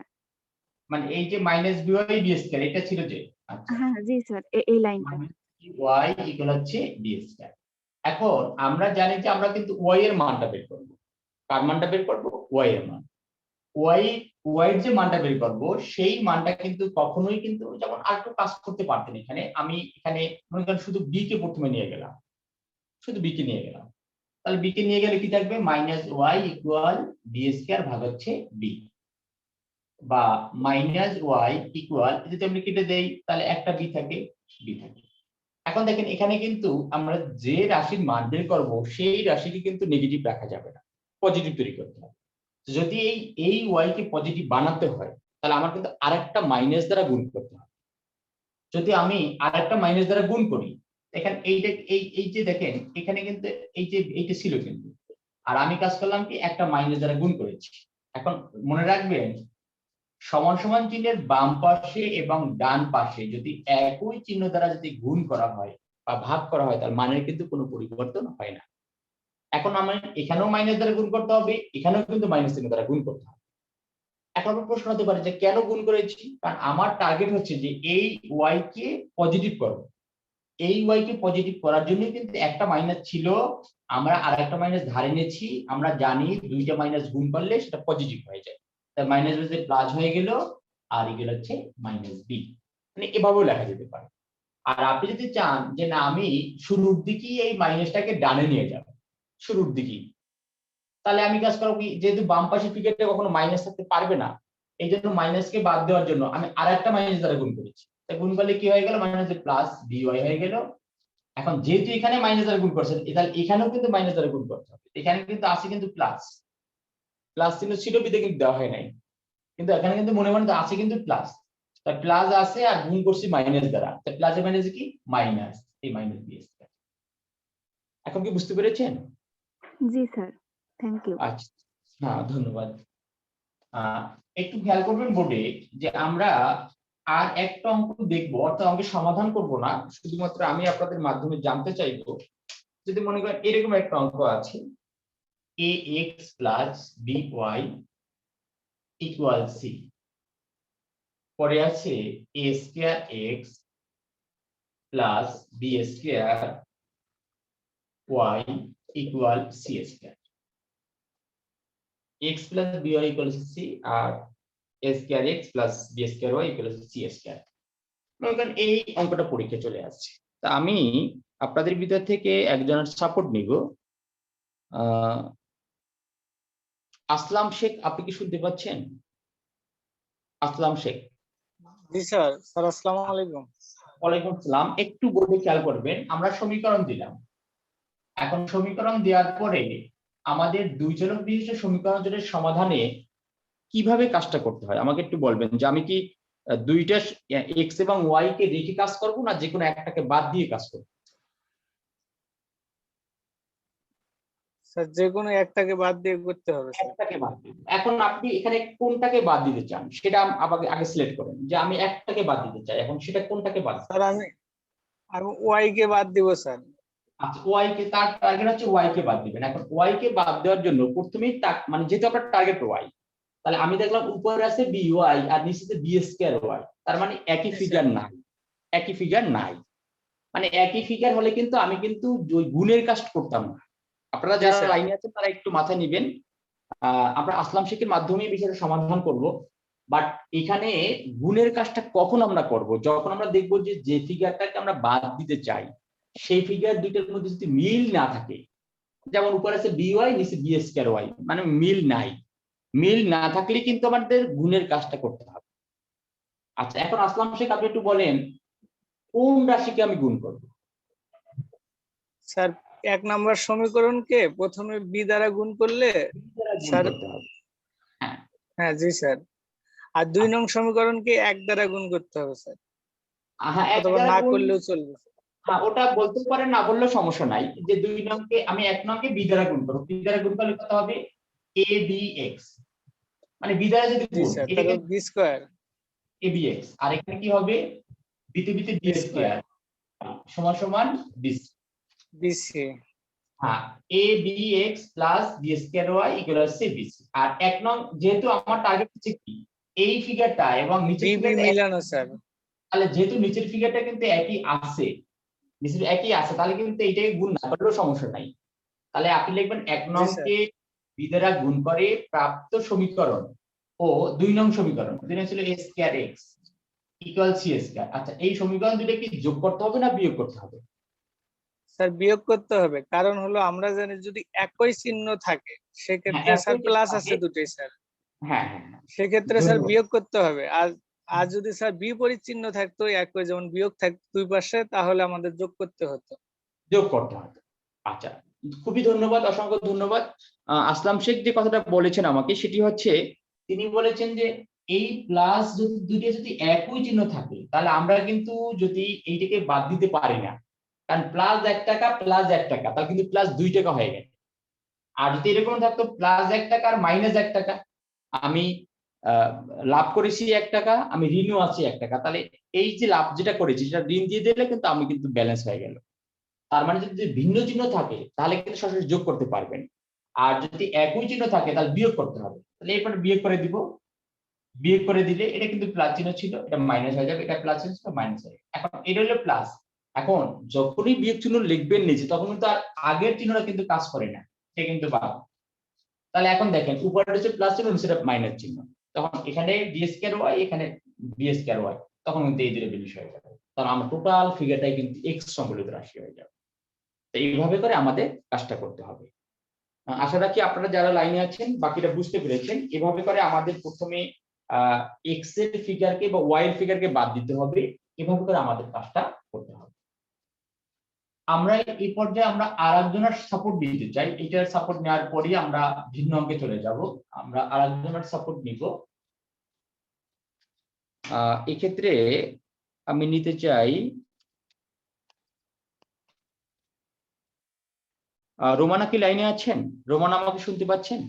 মানে এই যে minus B Y B square এটা ছিল যে, আচ্ছা
হ্যাঁ জি স্যার, এই লাইনটা।
ওয়াই ইকুয়াল হচ্ছে বি স্কয়ার। এখন আমরা জানি যে আমরা কিন্তু ওয়াই এর মানটা বের করব। কার মানটা বের করব? ওয়াই এর মান। ওয়াই ওয়াই এর যে মানটা বের করব সেই মানটা কিন্তু কখনোই কিন্তু, যেমন আরেকটু কাজ করতে পারতেন, এখানে আমি এখানে মনে করেন শুধু বি কে প্রথমে নিয়ে গেলাম, শুধু বি কে নিয়ে গেলাম, তাহলে বি কে নিয়ে গেলে কি থাকবে? Minus Y equal B square ভাগ হচ্ছে বি, বা মাইনাস ওয়াই ইকুয়াল, যদি আমরা কেটে দেই তাহলে একটা বি থাকে, বি থাকে। এখন দেখেন এখানে কিন্তু আমরা যে রাশির মান বের করব সেই রাশিকে কিন্তু নেগেটিভ রাখা যাবে না, পজিটিভ তৈরি করতে হবে। যদি এই ওয়াই কে পজিটিভ বানাতে হয় তাহলে আমার কিন্তু আরেকটা মাইনাস দ্বারা গুণ করতে হবে। যদি আমি আরেকটা মাইনাস দ্বারা গুণ করি, দেখেন এইটা এই যে দেখেন এখানে কিন্তু এই যে এইটা ছিল কিন্তু, আর আমি কাজ করলাম কি একটা মাইনাস দ্বারা গুণ করেছি। এখন মনে রাখবেন সমান সমান চিহ্নের বাম পাশে এবং ডান পাশে যদি একই চিহ্ন দ্বারা যদি গুণ করা হয় বা ভাগ করা হয় তার মানের কিন্তু কোনো পরিবর্তন হয় না। এখন আমার এখানেও মাইনাস দ্বারা গুণ করতে হবে, এখানেও কিন্তু মাইনাস চিহ্ন দ্বারা গুণ করতে হবে। এখন প্রশ্ন হতে পারে যে কেন গুণ করেছি? কারণ আমার টার্গেট হচ্ছে যে এই ওয়াই কে পজিটিভ করব। এই ওয়াই কে পজিটিভ করার জন্য কিন্তু একটা মাইনাস ছিল, আমরা আরেকটা মাইনাস ধারে নিয়েছি। আমরা জানি দুইটা মাইনাস গুণ করলে সেটা পজিটিভ হয়ে যায়, তাই মাইনাস বেসে প্লাস হয়ে গেল, আর এগুলো হচ্ছে মাইনাস বি। মানে এভাবেও লেখা যেতে পারে। আর আপনি যদি চান যে না আমি শুরুর দিকেই এই মাইনাসটাকে ডানে নিয়ে যাব, শুরুর দিকেই, তাহলে আমি কাজ করব কি, যেহেতু বাম পাশের ফিগারটা কখনো মাইনাস থাকতে পারবে না, এই জন্য মাইনাসকে বাদ দেওয়ার জন্য আমি আরেকটা মাইনাস দ্বারা গুণ করেছি। তাই গুণ করলে কি হয়ে গেল? মাইনাস প্লাস বি ওয়াই হয়ে গেল। এখন যেহেতু এখানে মাইনাস দ্বারা গুণ করছেন, তাহলে এখানেও কিন্তু মাইনাস দ্বারা গুণ করতে হবে। এখানে কিন্তু আছে কিন্তু প্লাস, প্লাস চিহ্ন ছিল বিতে কিন্তু দেওয়া হয় নাই, কিন্তু এখানে কিন্তু মনে মনে আছে কিন্তু প্লাস, তাই প্লাস আছে আর গুণ করছি মাইনাস দ্বারা, তাই প্লাসে মাইনাসে কি মাইনাস, এই মাইনাস দিয়ে। এখন কি বুঝতে পেরেছেন?
জি স্যার, থ্যাংক ইউ।
আচ্ছা, হ্যাঁ ধন্যবাদ। একটু খেয়াল করবেন বোর্ডে যে আমরা আর একটা অঙ্ক দেখবো, অর্থাৎ অঙ্কের সমাধান করব না, শুধুমাত্র আমি আপনাদের মাধ্যমে জানতে চাইবো। যদি মনে করেন এরকম একটা অঙ্ক আছে, ax plus by equal c, পরে আছে a square x plus b square y equal c square, x plus by equal c R a square x plus b square y equal c square। মনে করেন এই অঙ্কটা পরীক্ষা চলে আসছে, তা আমি আপনাদের ভিতর থেকে একজনের সাপোর্ট নিব। আসলাম শেখ, আপনি কি শুনতে পাচ্ছেন? আসলাম শেখ।
জি স্যার। স্যার আসসালামু আলাইকুম।
ওয়ালাইকুম আসসালাম। একটু বোর্ডে খেয়াল করবেন, আমরা সমীকরণ দিলাম। এখন সমীকরণ দেওয়ার পরে আমাদের দুই চলক বিশিষ্ট সমীকরণ জোটের সমাধানে কিভাবে কাজটা করতে হয় আমাকে একটু বলবেন, যে আমি কি দুইটা এক্স এবং ওয়াই কে রেখে কাজ করব, না যে কোনো একটাকে বাদ দিয়ে কাজ করব?
স্যার যে কোনো একটাকে বাদ দিয়ে করতে হবে স্যার।
একটাকে বাদ দিন। এখন আপনি এখানে কোনটাকে বাদ দিতে চান সেটা আগে সিলেক্ট করেন, যে আমি একটাকে বাদ দিতে চাই, এখন সেটা কোনটাকে বাদ?
স্যার আমি ওয়াই কে বাদ দিব স্যার।
আচ্ছা, ওয়াই কে, তার টার্গেট হচ্ছে ওয়াই কে বাদ দিবেন। এখন ওয়াই কে বাদ দেওয়ার জন্য প্রথমেই মানে যেহেতু আপনার টার্গেট ওয়াই, তাহলে আমি দেখলাম উপরে আছে বি ওয়াই আর নিচে বি স্কয়ার ওয়াই, তার মানে একই ফিগার নাই, একই ফিগার নাই। মানে একই ফিগার হলে কিন্তু আমি কিন্তু ওই গুণের কাজ করতাম না। আপনারা যারা লাইনে আছেন তারা একটু মাথায় নিবেন। আমরা আসলাম শেখের মাধ্যমে বিষয়টা সমাধান করব, বাট এখানে গুণের কাজটা কখন আমরা করব? যখন আমরা দেখব যে যে ফিগারটাকে আমরা বাদ দিতে চাই সেই ফিগার দুইটার মধ্যে যদি মিল না থাকে, যেমন উপরে আছে বি ওয়াই নিচে বি স্কয়ার ওয়াই, মানে মিল নাই, মিল না থাকলে কিন্তু আমাদের গুণের কাজটা করতে হবে। আচ্ছা, এখন আসলাম শেখ আপনি একটু বলেন কোন রাশিকে আমি গুণ করব?
স্যার এক নাম্বার সমীকরণকে প্রথমে বি দ্বারা গুণ করলে
দ্বারা গুণ
স্যার
করতে হবে। হ্যাঁ
হ্যাঁ জি স্যার, আর 2 নং সমীকরণকে 1 দ্বারা গুণ করতে হবে স্যার,
হ্যাঁ এক
অথবা
দ্বারা
না
গুণ,
করলেও চলবে।
হ্যাঁ ওটা বলতে পারেন, না বললেও সমস্যা নাই। যে 2 নংকে আমি 1 নংকে বি দ্বারা গুণ করব, বি দ্বারা গুণ করলে কত হবে, এ বি এক্স, মানে বি দ্বারা যদি
জি
গুণ
স্যার,
এটাকে
তাহলে বি স্কয়ার
এ বি এক্স, আর এখানে কি হবে, বিতে বিতে বি
বি স্কয়ার
স্কয়ার সমান সমান বি।
বিসি।
হ্যাঁ A B X plus B square Y equal C B. আর 1 নং যেহেতু আমার টার্গেট হচ্ছে কি এই ফিগারটা এবং নিচের
বি বি
ফিগারটা,
মিলানো স্যার।
তাহলে যেহেতু নিচের ফিগারটা কিন্তু একই আছে, নিচের একই আছে, তাহলে কিন্তু এইটাকে গুণ না করলেও সমস্যা নাই। তাহলে আপনি লিখবেন 1
জি স্যার,
নংকে বি দ্বারা গুণ করে প্রাপ্ত সমীকরণ ও 2 নং সমীকরণ, যেটা ছিল a square x equal c square. আচ্ছা এই সমীকরণ দুটো কি যোগ করতে হবে না বিয়োগ করতে হবে?
স্যার বিয়োগ করতে হবে, কারণ হলো আমরা জানি যদি একই চিহ্ন থাকে
হ্যাঁ
সেক্ষেত্রে
একই
স্যার
চিহ্ন
প্লাস আছে
থাকে।
দুটোই স্যার,
হ্যাঁ হ্যাঁ হ্যাঁ
সেক্ষেত্রে স্যার
ধন্যবাদ।
বিয়োগ করতে হবে। আর আর যদি স্যার বিপরীত চিহ্ন থাকতো একই, যেমন বিয়োগ থাকতো দুই পাশে, তাহলে আমাদের যোগ করতে হতো।
যোগ করতে হবে। আচ্ছা খুবই ধন্যবাদ, অসংখ্য ধন্যবাদ। আসলাম শেখ যে কথাটা বলেছেন আমাকে, সেটি হচ্ছে তিনি বলেছেন যে এই প্লাস যদি দুইটা যদি একই চিহ্ন থাকে তাহলে আমরা কিন্তু যদি এইটাকে বাদ দিতে পারি না, কারণ প্লাস 1 টাকা প্লাস 1 টাকা তাহলে কিন্তু প্লাস 2 টাকা হয়ে গেল। আর যদি এরকম থাকতো প্লাস 1 টাকা আর মাইনাস 1 টাকা, আমি আহ, লাভ করেছি 1 টাকা, আমি ঋণও আছে 1 টাকা, তাহলে এই যে লাভ যেটা করেছি সেটা ঋণ দিয়ে দিলে কিন্তু আমি কিন্তু ব্যালেন্স হয়ে গেল। তার মানে যদি ভিন্ন চিহ্ন থাকে তাহলে কিন্তু সরাসরি যোগ করতে পারবেন, আর যদি একই চিহ্ন থাকে তাহলে বিয়োগ করতে হবে। তাহলে এরপর বিয়োগ করে দিব, বিয়োগ করে দিলে এটা কিন্তু প্লাস চিহ্ন ছিল, এটা মাইনাস হয়ে যাবে, এটা প্লাস চিহ্ন ছিল মাইনাস হয়ে যাবে। এখন এটা হলো প্লাস। এখন যখনই বিয়োগ চিহ্ন লিখবেন নিচে তখন কিন্তু আর আগের চিহ্নটা কিন্তু কাজ করে না, সে কিন্তু বাদ। তাহলে এখন দেখেন উপরে হচ্ছে প্লাস চিহ্ন, নিচে মাইনাস চিহ্ন, তখন এখানে বি স্কয়ার ওয়াই এখানে বি স্কয়ার ওয়াই, তখন কিন্তু এই দুটো জিনিস হয়ে যাবে, কারণ আমার টোটাল ফিগারটাই কিন্তু এক্স সম্বলিত রাশি হয়ে যাবে। তো এইভাবে করে আমাদের কাজটা করতে হবে। আশা রাখি আপনারা যারা লাইনে আছেন বাকিটা বুঝতে পেরেছেন। এভাবে করে আমাদের প্রথমে এক্স এর ফিগারকে বা ওয়াই এর ফিগারকে বাদ দিতে হবে, এভাবে করে আমাদের কাজটা করতে হবে। আমরা এই পর্যায়ে আমরা আরেকজনের সাপোর্ট দিতে চাই, এটার সাপোর্ট নেওয়ার পরেই আমরা ভিন্ন অঙ্কে চলে যাব। আমরা আরেকজনের সাপোর্ট নিব। এক্ষেত্রে আমি নিতে চাই রোমানা, কি লাইনে আছেন? রোমানা আমাকে শুনতে পাচ্ছেন?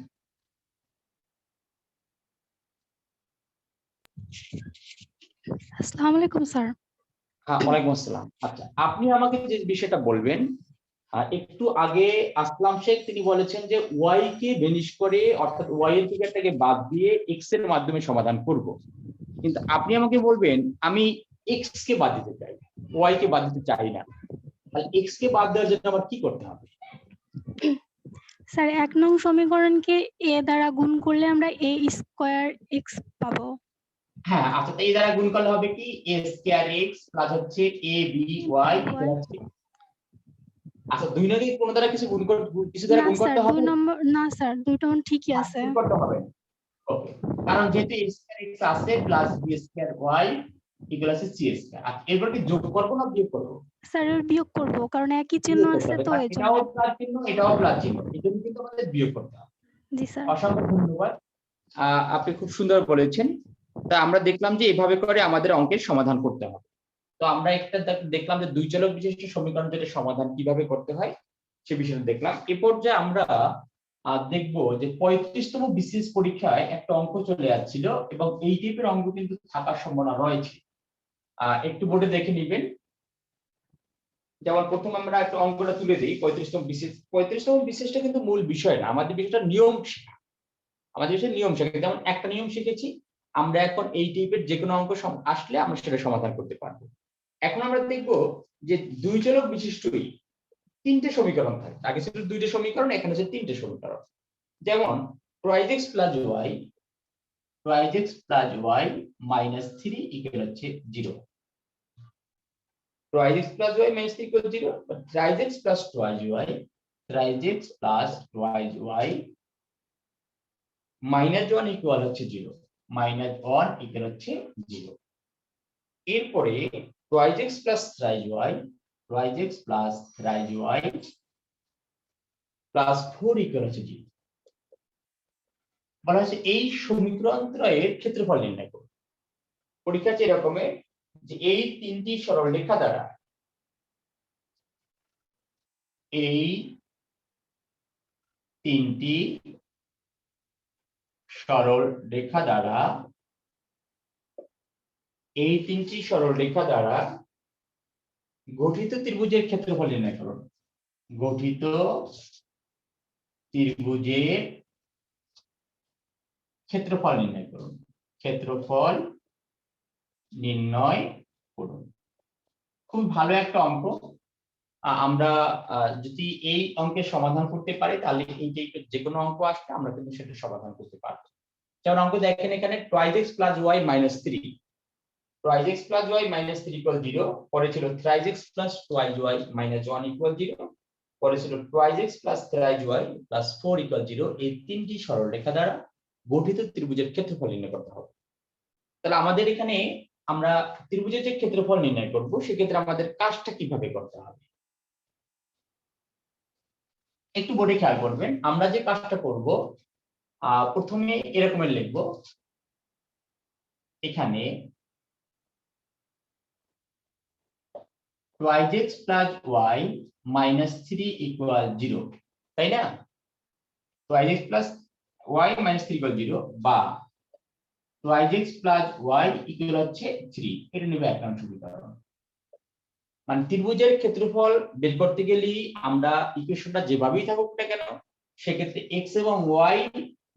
আসসালামু আলাইকুম স্যার।
হ্যাঁ ওয়ালাইকুম আসসালাম। আচ্ছা আপনি আমাকে যে বিষয়টা বলবেন, একটু আগে আসলাম শেখ তিনি বলেছেন যে ওয়াই কে বেনিশ করে অর্থাৎ ওয়াই এর ফিগারটাকে বাদ দিয়ে এক্স এর মাধ্যমে সমাধান করব, কিন্তু আপনি আমাকে বলবেন আমি এক্স কে বাদ দিতে চাই, ওয়াই কে বাদ দিতে চাই না, তাহলে এক্স কে বাদ দেওয়ার জন্য আমার কি করতে হবে?
স্যার 1 নং সমীকরণকে a দ্বারা গুণ করলে আমরা a স্কয়ার x পাবো।
হ্যাঁ আচ্ছা এই দ্বারা গুণ করলে হবে কি এ স্কয়ার এক্স প্লাস হচ্ছে এ বি ওয়াই ইকুয়াল হচ্ছে, আচ্ছা দুই নাকি কোন দ্বারা কিছু গুণ করতে, কিছু দ্বারা
না
গুণ
স্যার
করতে
2
হবে?
নম্বর না স্যার, দুটো ঠিকই
আর
আছে।
গুণ করতে হবে, ওকে, কারণ যেহেতু a স্কয়ার এক্স আছে plus B square Y equal আছে সি স্কয়ার। আর এরপর কি যোগ করব না বিয়োগ করব?
স্যার এর বিয়োগ করব, কারণ একই চিহ্ন
বিয়োগ করতে
আছে
হবে,
তো
কারণ
এই জন্য।
এটাও প্লাস চিহ্ন এটাও প্লাস চিহ্ন, এই জন্য কিন্তু আমাদের বিয়োগ করতে হবে।
জি স্যার।
অসংখ্য ধন্যবাদ, আপনি খুব সুন্দর বলেছেন। তা আমরা দেখলাম যে এভাবে করে আমাদের অঙ্কের সমাধান করতে হবে। তো আমরা একটা দেখলাম যে দুই চলক বিশিষ্ট সমীকরণ যেটা সমাধান কিভাবে করতে হয় সে বিষয়টা দেখলাম। এ পর্যায়ে আমরা দেখব যে 35তম বিসিএস পরীক্ষায় একটা অঙ্ক চলে যাচ্ছিল এবং এই টাইপের অঙ্ক কিন্তু থাকার সম্ভাবনা রয়েছে। একটু বোর্ডে দেখে নেবেন। যেমন প্রথম আমরা একটা অঙ্কটা তুলে দিই 35তম বিসিএস। 35তম বিসিএসটা কিন্তু মূল বিষয় না, আমাদের বিষয়টা নিয়ম শেখা, আমাদের বিষয় নিয়ম শেখা। যেমন একটা নিয়ম শিখেছি, আমরা এখন এই টাইপের যে কোনো অঙ্ক আসলে আমরা সেটা সমাধান করতে পারবো। এখন আমরা দেখব যে দুই চলক বিশিষ্টই তিনটে সমীকরণ থাকে, আগে ছিল দুইটা সমীকরণ, এখানে হচ্ছে তিনটে সমীকরণ। যেমন thrice plus Y, thrice plus Y minus 3 equal হচ্ছে 0। Thrice plus Y minus 3 equal 0, thrice plus thrice Y, thrice plus thrice Y minus 1 equal হচ্ছে 0, মাইনাস 1 ইকুয়াল হচ্ছে 0। এরপরে thrice plus thrice Y, thrice plus thrice Y plus 4 equal হচ্ছে 0। বলা হচ্ছে এই সমীকরণ ত্রয়ের ক্ষেত্রফল নির্ণয় করুন। পরীক্ষা হচ্ছে এরকমের যে এই তিনটি সরল রেখা দ্বারা এই তিনটি সরল রেখা দ্বারা গঠিত ত্রিভুজের ক্ষেত্রফল নির্ণয় করুন। গঠিত ত্রিভুজের ক্ষেত্রফল নির্ণয় করুন। ক্ষেত্রফল নির্ণয় করুন। খুব ভালো একটা অঙ্ক। আমরা যদি এই অঙ্কের সমাধান করতে পারি তাহলে এই যে কোনো অঙ্ক আসলে আমরা কিন্তু সেটা সমাধান করতে পারবো। যেমন অঙ্ক দেখেন এখানে 2x + y - 3, 2x + y - 3 = 0, পরে ছিল 3x + 2y - 1 = 0, পরে ছিল 2x + 3y + 4 = 0। এই তিনটি সরল রেখা দ্বারা গঠিত ত্রিভুজের ক্ষেত্রফল নির্ণয় করতে হবে। তাহলে আমাদের এখানে আমরা ত্রিভুজের যে ক্ষেত্রফল নির্ণয় করব সেক্ষেত্রে আমাদের কাজটা কিভাবে করতে হবে একটু বোর্ডে খেয়াল করবেন। আমরা যে কাজটা করব প্রথমে এরকমের লিখব, এখানে 2x + y - 3 = 0, তাই না? 2x + y - 3 = 0 বা 2x + y = হচ্ছে 3, এটা নেবে এক নং সমীকরণ। মানে ত্রিভুজের ক্ষেত্রফল বের করতে গেলে আমরা ইকুয়েশনটা যেভাবেই থাকুক না কেন সেক্ষেত্রে x এবং y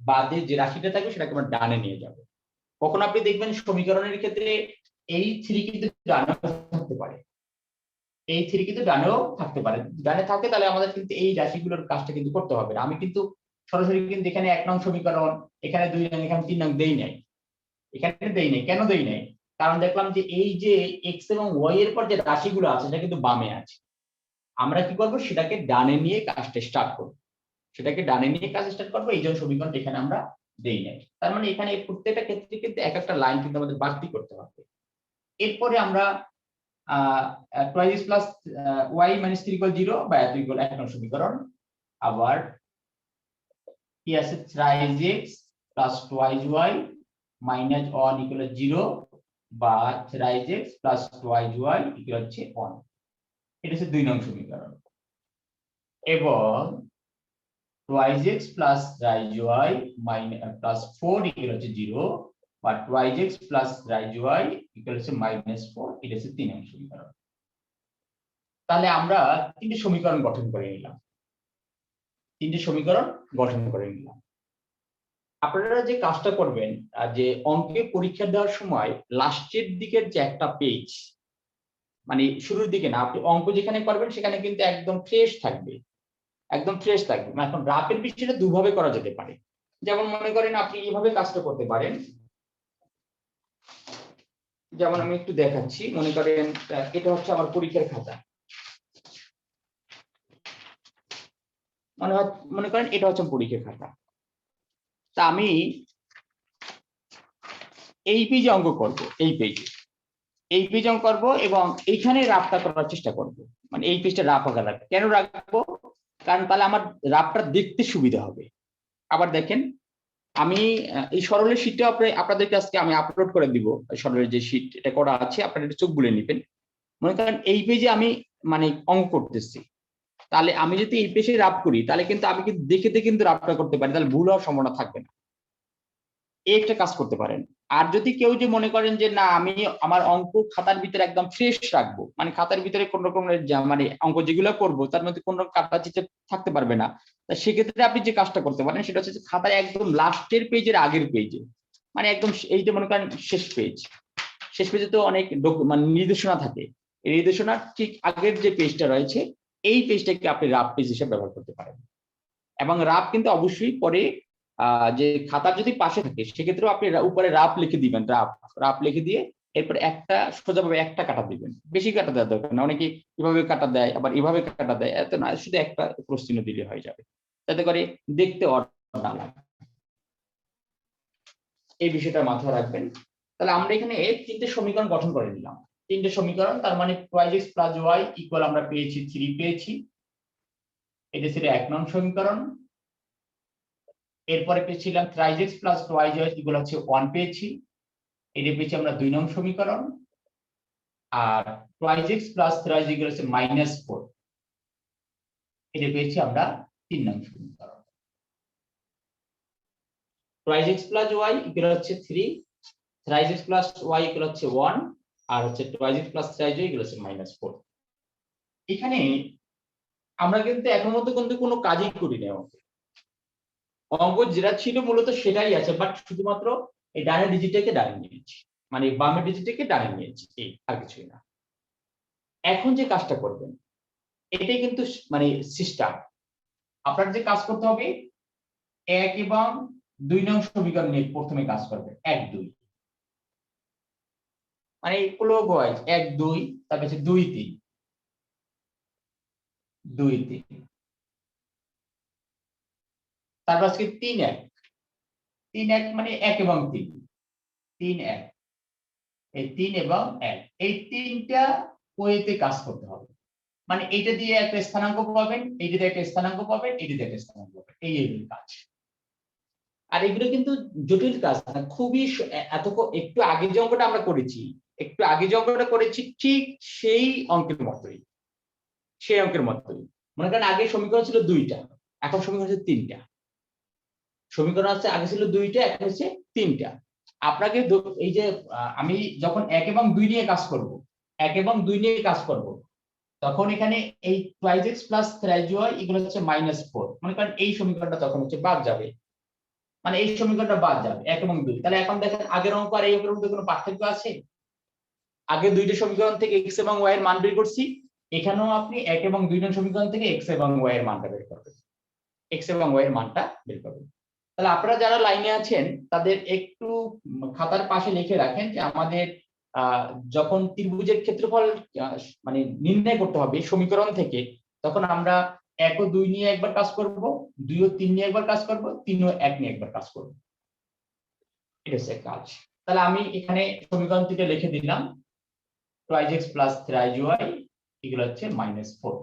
বাদে যে রাশিটা থাকবে সেটাকে আমরা ডানে নিয়ে যাব। কখন আপনি দেখবেন সমীকরণের ক্ষেত্রে এই 3 কিন্তু ডানেও থাকতে পারে, এই 3 কিন্তু ডানেও থাকতে পারে। ডানে থাকে তাহলে আমাদের কিন্তু এই রাশিগুলোর কাজটা কিন্তু করতে হবে না। আমি কিন্তু সরাসরি কিন্তু এখানে 1 নং সমীকরণ, এখানে 2 নং, এখানে 3 নং দেই নাই, এখানে দেই নাই। কেন দেই নাই? কারণ দেখলাম যে এই যে x এবং y এর পর যে রাশিগুলো আছে সেটা কিন্তু বামে আছে। আমরা কি করব সেটাকে ডানে নিয়ে কাজটা স্টার্ট করব, সেটাকে ডানে নিয়ে কাজ স্টার্ট করব। এই জন্য সমীকরণটা এখানে আমরা দেই নাই। তার মানে এখানে প্রত্যেকটা ক্ষেত্রে কিন্তু এক একটা লাইন কিন্তু আমাদের বাড়তি করতে হবে। এরপরে আমরা 2x + y - 3 = 0 বা এত ইকুয়াল 1 নং সমীকরণ। আবার কি আছে 3x + 2y - 1 = 0 বা 3x + 2y = হচ্ছে 1, এটা হচ্ছে 2 নং সমীকরণ। এবং 2x + 3y - 4 = হচ্ছে 0 বা 2x + 3y = হচ্ছে -4, এটা হচ্ছে 3 নং সমীকরণ। তাহলে আমরা তিনটি সমীকরণ গঠন করে নিলাম, আপনারা যে কাজটা করবেন যে অঙ্কে পরীক্ষা দেওয়ার সময় লাস্টের দিকের যে একটা পেজ, মানে শুরুর দিকে না, আপনি অঙ্ক যেখানে করবেন সেখানে কিন্তু একদম ফ্রেশ থাকবে, একদম ফ্রেশ থাকবে। এখন রাফের বিষয়টা দুভাবে করা যেতে পারে। যেমন মনে করেন আপনি এইভাবে কাজটা করতে পারেন, যেমন আমি একটু দেখাচ্ছি। মনে করেন এটা হচ্ছে আমার পরীক্ষার খাতা, মনে করেন এটা হচ্ছে পরীক্ষার খাতা। তা আমি এই পেজে অঙ্ক করব, এই পেজে অঙ্ক করব এবং এইখানে রাফটা করার চেষ্টা করব। মানে এই পেজটা রাফ আকার রাখবো। কেন রাখবো? কারণ তাহলে আমার রাফটা দেখতে সুবিধা হবে। আবার দেখেন আমি এই সরলের শীটটা আপনাদেরকে আজকে আমি আপলোড করে দিব। সরলের যে শীট এটা করা আছে আপনারা একটু চোখ বুলে নেবেন। মনে করেন এই পেজে আমি মানে অঙ্ক করতেছি, তাহলে আমি যদি এই পেজে রাফ করি তাহলে কিন্তু আমি কিন্তু দেখে কিন্তু রাফটা করতে পারি, তাহলে ভুল হওয়ার সম্ভাবনা থাকবে না। এই একটা কাজ করতে পারেন। আর যদি কেউ যে মনে করেন যে না আমি আমার অঙ্ক খাতার ভিতরে একদম ফ্রেশ রাখবো, মানে খাতার ভিতরে কোন রকমের মানে অঙ্ক যেগুলো করবো তার মধ্যে কোন রকম কাটা চিটে থাকতে পারবে না, তা সেক্ষেত্রে আপনি যে কাজটা করতে পারেন সেটা হচ্ছে খাতার একদম লাস্টের পেজের আগের পেজে, মানে একদম এই যে মনে করেন শেষ পেজে তো অনেক মানে নির্দেশনা থাকে, এই নির্দেশনার ঠিক আগের যে পেজটা রয়েছে এই পেজটাকে আপনি রাফ পেজ হিসেবে ব্যবহার করতে পারেন। এবং রাফ কিন্তু অবশ্যই পরে যে খাতার যদি পাশে থাকে সেক্ষেত্রেও আপনি উপরে রাফ লিখে দিবেন, রাফ লিখে দিয়ে এরপর একটা সোজাভাবে একটা কাটা দিবেন। বেশি কাটা দেওয়ার দরকার না, অনেকে এভাবে কাটা দেয় আবার এভাবে কাটা দেয়, এত না, শুধু একটা প্রশ্ন দিলে হয়ে যাবে, যাতে করে দেখতে অদ্ভুত না লাগে। এই বিষয়টা মাথায় রাখবেন। তাহলে আমরা এখানে তিনটে সমীকরণ গঠন করে নিলাম, তিনটে সমীকরণ। তার মানে 2x + y = আমরা পেয়েছি 3 পেয়েছি, এটা ছিল 1 নং সমীকরণ। এরপরে পেয়েছিলাম thrice X plus twice Y এগুলো হচ্ছে 1 পেয়েছি, এটা পেয়েছি আমরা 2 নং সমীকরণ। আর টোয়াইজ এক্স প্লাস থ্রাইজ এগুলো হচ্ছে -4, এটা পেয়েছি আমরা 3 নং সমীকরণ। টোয়াইজ এক্স প্লাস ওয়াই এগুলো হচ্ছে 3, থ্রাইজ এক্স প্লাস ওয়াই এগুলো হচ্ছে 1, আর হচ্ছে twice X plus thrice Y এগুলো হচ্ছে -4। এখানে আমরা কিন্তু এখন মধ্যে কিন্তু কোনো কাজই করি না, অঙ্ক যেটা ছিল মূলত সেটাই আছে, বাট শুধুমাত্র এই ডানের ডিজিটটাকে ডানে নিয়েছি, মানে বামের ডিজিটটাকে ডানে নিয়েছি, এই আর কিছুই না। এখন যে কাজটা করবেন এটাই কিন্তু মানে সিস্টেম। আপনার যে কাজ করতে হবে 1 এবং 2 নং সমীকরণ নিয়ে প্রথমে কাজ করবেন, 1 2, মানে ক্লক ওয়াইজ 1 2, তারপর হচ্ছে 2 3, 2 3, তারপর আজকে 3 1, 3 1 মানে 1 এবং 3, 3 1, এই 3 এবং 1, এই তিনটা ওয়েতে কাজ করতে হবে। মানে এইটা দিয়ে একটা স্থানাঙ্ক পাবেন, এইটা দিয়ে একটা স্থানাঙ্ক পাবেন, এইটা দিয়ে একটা স্থানাঙ্ক পাবেন, এই কাজ। আর এগুলো কিন্তু জটিল কাজ না, খুবই একটু আগে যে অঙ্কটা আমরা করেছি, ঠিক সেই অঙ্কের মতোই, মনে করেন আগে সমীকরণ ছিল 2টা, এখন সমীকরণ হচ্ছে 3টা। সমীকরণ আছে আগে ছিল 2টা, এখন হচ্ছে 3টা। আপনাকে এই যে আমি যখন 1 এবং 2 নিয়ে কাজ করব, 1 এবং 2 নিয়ে কাজ করব, তখন এখানে এই twice X plus thrice Y এগুলো হচ্ছে -4, মনে করেন এই সমীকরণটা তখন হচ্ছে বাদ যাবে, মানে এই সমীকরণটা বাদ যাবে 1 এবং 2। তাহলে এখন দেখেন আগের অঙ্ক আর এই অঙ্কের মধ্যে কোনো পার্থক্য আছে? আগে 2টা সমীকরণ থেকে x এবং y এর মান বের করছি, এখানেও আপনি 1 এবং 2 নং সমীকরণ থেকে x এবং y এর মানটা বের করবেন, x এবং y এর মানটা বের করবেন। তাহলে আপনারা যারা লাইনে আছেন তাদের একটু খাতার পাশে লিখে রাখেন যে আমাদের যখন ত্রিভুজের ক্ষেত্রফল মানে নির্ণয় করতে হবে সমীকরণ থেকে, তখন আমরা 1 ও 2 নিয়ে একবার কাজ করব, 2 ও 3 নিয়ে একবার কাজ করব, 3 ও 1 নিয়ে একবার কাজ করব, এটা হচ্ছে কাজ। তাহলে আমি এখানে সমীকরণটিতে লিখে দিলাম twice X plus thrice Y এগুলো হচ্ছে -4।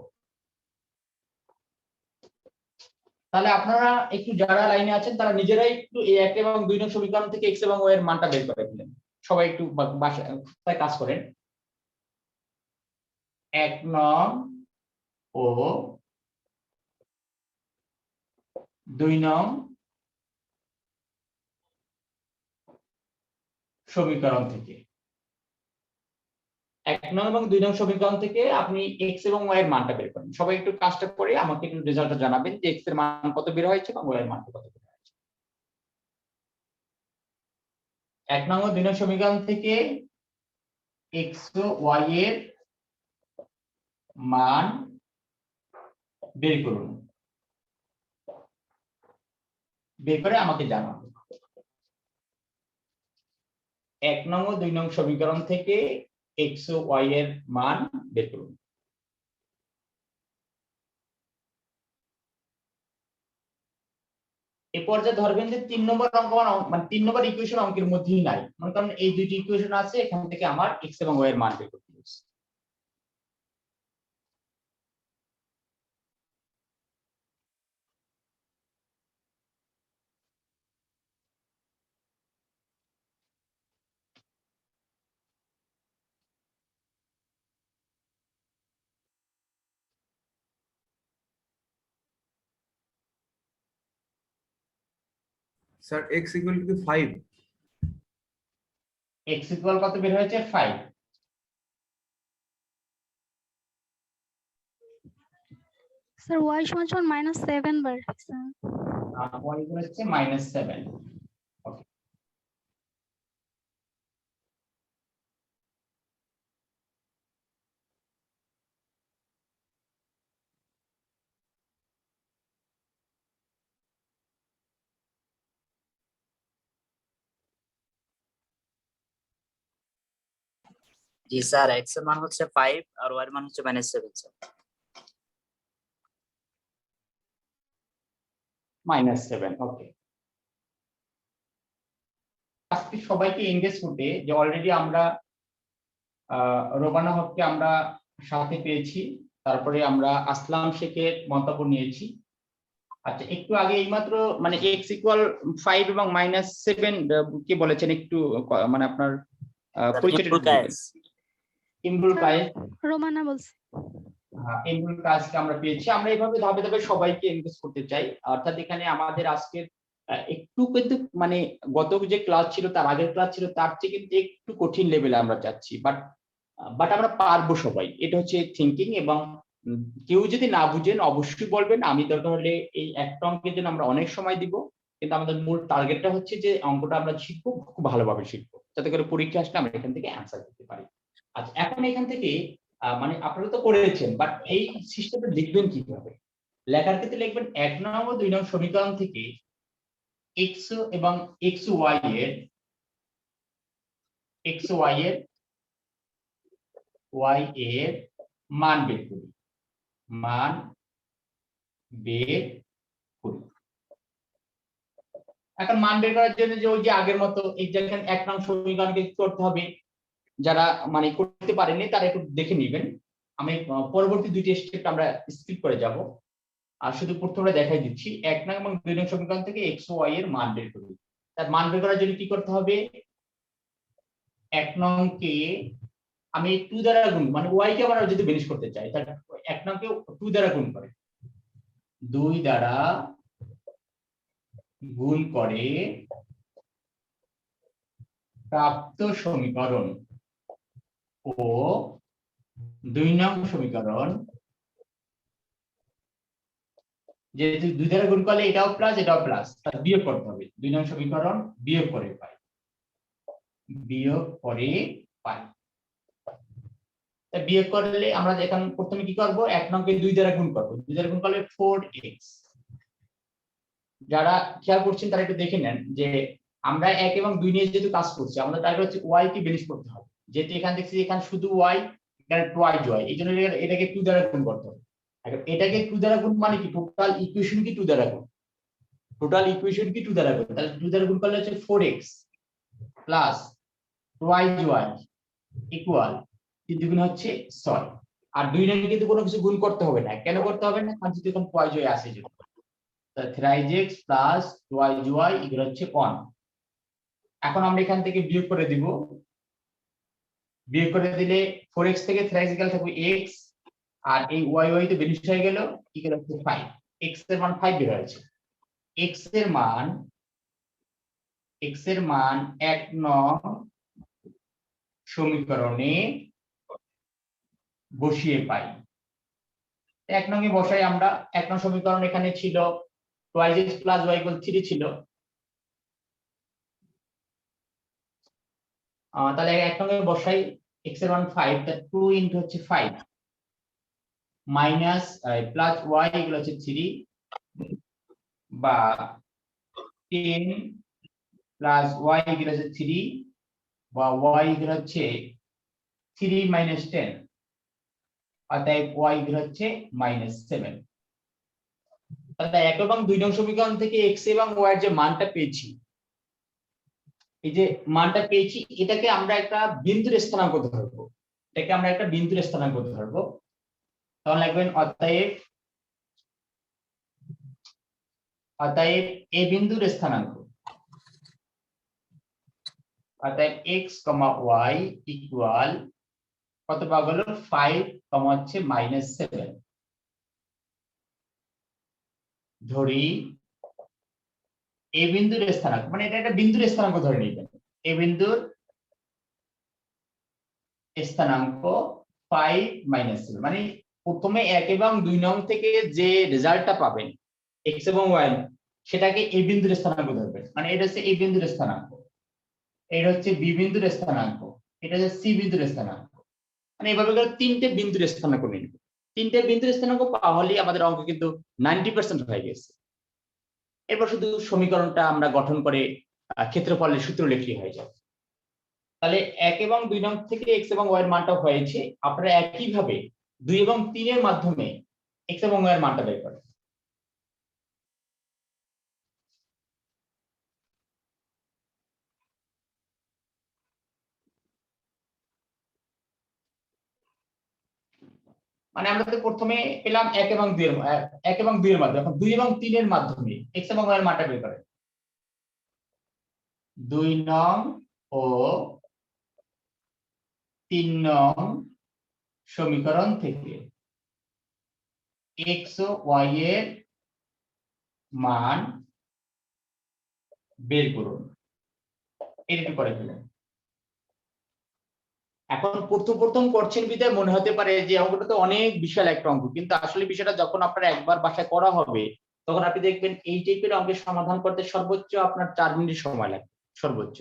তাহলে আপনারা একটু যারা লাইনে আছেন তারা নিজেরাই একটু এই 1 এবং 2 নং সমীকরণ থেকে x এবং y এর মানটা বের করে দিলেন। সবাই একটু বাসায় কাজ করেন। 1 নং ও 2 নং সমীকরণ থেকে, 1 নং এবং 2 নং সমীকরণ থেকে আপনি x এবং y এর মানটা বের করেন। সবাই একটু কাজটা করে আমাকে একটু রেজাল্টটা জানাবেন যে x এর মান কত বের হয়েছে এবং y এর মান কত বের হয়েছে। 1 নং ও 2 নং সমীকরণ থেকে x ও y এর মান বের করুন, বের করে আমাকে জানাবেন। 1 নং ও 2 নং সমীকরণ থেকে x ও y এর মান বের করুন। এই পর্যায়ে ধরবেন যে 3 নম্বর অঙ্ক মানে 3 নম্বর ইকুয়েশন অঙ্কের মধ্যেই নাই, মনে করেন এই দুইটি ইকুয়েশন আছে, এখান থেকে আমার x এবং y এর মান বের করতে হবে।
Sir x equal to 5।
x equal কত বের হয়েছে? 5।
স্যার y সমান -7 বার স্যার।
y ইকুয়াল হচ্ছে -7। ওকে,
জি স্যার, এক্স এর মান হচ্ছে 5 আর ওয়াই এর মান হচ্ছে -7 স্যার।
-7। ওকে, আজকে সবাইকে এনগেজ করতে যে অলরেডি আমরা রোবানা হককে আমরা সাথে পেয়েছি, তারপরে আমরা আসলাম শেখের মন্তব্য নিয়েছি। আচ্ছা, একটু আগে এইমাত্র মানে x ইকুয়াল 5 এবং -7 কি বলেছেন একটু মানে আপনার পরিচয়টা একটু দিয়ে দিন। ইমরুল কায়েস,
রোমানা বলছে।
ইমরুল কায়েসকে আমরা পেয়েছি। আমরা এইভাবে ধাপে ধাপে সবাইকে এনগেজ করতে চাই। অর্থাৎ এখানে আমাদের আজকের একটু কিন্তু মানে গত যে ক্লাস ছিল তার আগের ক্লাস ছিল তার চেয়ে কিন্তু একটু কঠিন লেভেলে আমরা যাচ্ছি, বাট আমরা পারবো সবাই, এটা হচ্ছে থিঙ্কিং। এবং কেউ যদি না বুঝেন অবশ্যই বলবেন, আমি দরকার হলে এই একটা অঙ্কের জন্য আমরা অনেক সময় দিব, কিন্তু আমাদের মূল টার্গেটটা হচ্ছে যে অঙ্কটা আমরা শিখবো, খুব ভালোভাবে শিখবো, যাতে করে পরীক্ষা আসলে আমরা এখান থেকে অ্যান্সার করতে পারি। আচ্ছা, এখন এখান থেকে মানে আপনারা তো করেছেন, বাট এই সিস্টেমটা লিখবেন কিভাবে? লেখার ক্ষেত্রে লিখবেন 1 নং ও 2 নং সমীকরণ থেকে x এবং xy এর y এর মান বের করি, মান বের করি। এখন মান বের করার জন্য যে ওই যে আগের মতো এই যে এখানে 1 নং সমীকরণকে কি করতে হবে, যারা মানে করতে পারেননি তারা একটু দেখে নেবেন। আমি পরবর্তী দুইটি স্টেপ আমরা স্কিপ করে যাব, আর শুধু প্রথমে দেখাই দিচ্ছি। 1 নং এবং 2 নং সমীকরণ থেকে x ও y এর মান বের করি। তার মান বের করার জন্য কি করতে হবে? 1 নং কে আমি 2 দ্বারা গুণ, মানে y কে আমরা যদি বেনিশ করতে চাই তাহলে 1 নং কে 2 দ্বারা গুণ করে, 2 দ্বারা গুণ করে প্রাপ্ত সমীকরণ ও 2 নং সমীকরণ, যেহেতু 2 দ্বারা গুণ করলে এটাও প্লাস তার বিয়োগ করতে হবে। 2 নং সমীকরণ বিয়োগ করে পাই। বিয়োগ করলে আমরা এখন প্রথমে কি করব, 1 নং কে 2 দ্বারা গুণ করব, 2 দ্বারা গুণ করলে 4x। যারা খেয়াল করছেন তারা একটু দেখে নেন যে আমরা 1 এবং 2 নিয়ে যেহেতু কাজ করছি, আমাদের টার্গেট হচ্ছে y কে বেনিশ করতে হবে। যেহেতু এখানে দেখছি এখানে শুধু y, এখানে টুয়াইজ y, এইজন্য এটাকে 2 দ্বারা গুণ করতে হবে। এখন এটাকে 2 দ্বারা গুণ মানে কি, টোটাল ইকুয়েশন কি 2 দ্বারা গুণ, তাহলে 2 দ্বারা গুণ করলে হচ্ছে 4x plus twice y equal 3 দুগুণ হচ্ছে 6। আর 2 নিয়ে কিন্তু কোনো কিছু গুণ করতে হবে না। কেন করতে হবে না? কারণ যেহেতু এখন টুয়াইজ y আসে, যেহেতু তাহলে 3x plus twice y equal হচ্ছে 1। এখন আমরা এখান থেকে বিয়োগ করে দিব, বিয়োগ করে দিলে 4x থেকে 3x ইকুয়াল থাকবে x, আর এই y তো বেনিশ হয়ে গেল, ইকুয়াল হচ্ছে 5। x এর মান 5 বের হয়েছে। x এর মান 1 নং সমীকরণে বসিয়ে পাই। 1 নং এ বসাই আমরা। 1 নং সমীকরণ এখানে ছিল 2x প্লাস y ইকুয়াল 3 ছিল, তাহলে 1 নং এ বসাই x এর মান 5, তাহলে 2 ইনটু হচ্ছে 5 মাইনাস প্লাস y ইকুয়াল হচ্ছে 3, বা 10 প্লাস y ইকুয়াল হচ্ছে 3, বা y ইকুয়াল হচ্ছে 3 মাইনাস 10, অতএব y ইকুয়াল হচ্ছে -7। তাহলে 1 এবং 2 নং সমীকরণ থেকে x এবং y এর যে মানটা পেয়েছি, এই যে মানটা পেয়েছি, এটাকে আমরা একটা বিন্দুর স্থানাঙ্ক ধরবো, তখন লিখবেন অতএব এই বিন্দুর স্থানাঙ্ক, অতএব x, y ইকুয়াল কত পাওয়া গেল, 5, হচ্ছে -7। ধরি এই বিন্দুর স্থানাঙ্ক, মানে এটা একটা বিন্দুর স্থানাঙ্ক ধরে নিবেন, এই বিন্দুর স্থানাঙ্ক 5 -7, মানে প্রথমে 1 এবং 2 নং থেকে যে রেজাল্টটা পাবেন x এবং y, সেটাকে এই বিন্দুর স্থানাঙ্ক ধরবেন। মানে এটা হচ্ছে এই বিন্দুর স্থানাঙ্ক, এটা হচ্ছে বি বিন্দুর স্থানাঙ্ক, এটা হচ্ছে সি বিন্দুর স্থানাঙ্ক। মানে এইভাবে করে 3টে বিন্দুর স্থানাঙ্ক নিয়ে নিব। 3টে বিন্দুর স্থানাঙ্ক পাওয়া হলেই আমাদের অঙ্ক কিন্তু 90% হয়ে গেছে। এরপর শুধু সমীকরণটা আমরা গঠন করে ক্ষেত্রফলের সূত্র লিখলেই হয়ে যাবে। তাহলে 1 এবং 2 নং থেকে x এবং y এর মানটা হয়েছে। আপনারা একইভাবে 2 এবং 3 এর মাধ্যমে x এবং y এর মানটা বের করেন। মানে আমরা তো প্রথমে পেলাম 1 এবং 2 এর 1 এবং 2 এর মাধ্যমে, এখন 2 এবং 3 এর মাধ্যমে x এবং y এর মানটা বের করেন। 2 নং ও 3 নং সমীকরণ থেকে x ও y এর মান বের করুন, এটা করে ফেলেন। এখন প্রথম করছেন বিধায় মনে হতে পারে যে অঙ্কটা তো অনেক বিশাল একটা অঙ্ক, কিন্তু আসলে বিষয়টা যখন আপনার একবার বাসায় করা হবে তখন আপনি দেখবেন এই টাইপের অঙ্কের সমাধান করতে সর্বোচ্চ আপনার 4 মিনিট সময় লাগবে সর্বোচ্চ।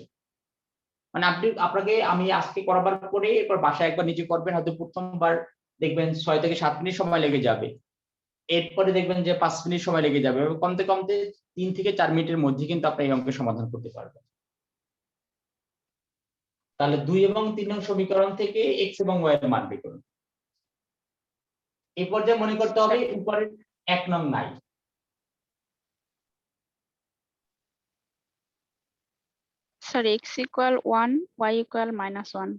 মানে আপনাকে আমি আজকে করাবার পরে এরপর বাসায় একবার নিজে করবেন, হয়তো প্রথমবার দেখবেন 6 থেকে 7 মিনিট সময় লেগে যাবে, এরপরে দেখবেন যে 5 মিনিট সময় লেগে যাবে, এবং কমতে কমতে 3 থেকে 4 মিনিটের মধ্যে কিন্তু আপনি এই অঙ্কের সমাধান করতে পারবেন। তাহলে 2 এবং 3 নং সমীকরণ থেকে x এবং y এর মান বের করুন। এই পর্যায়ে মনে করতে হবে উপরে 1 নং নাই,
sir x equal 1 y equal -1।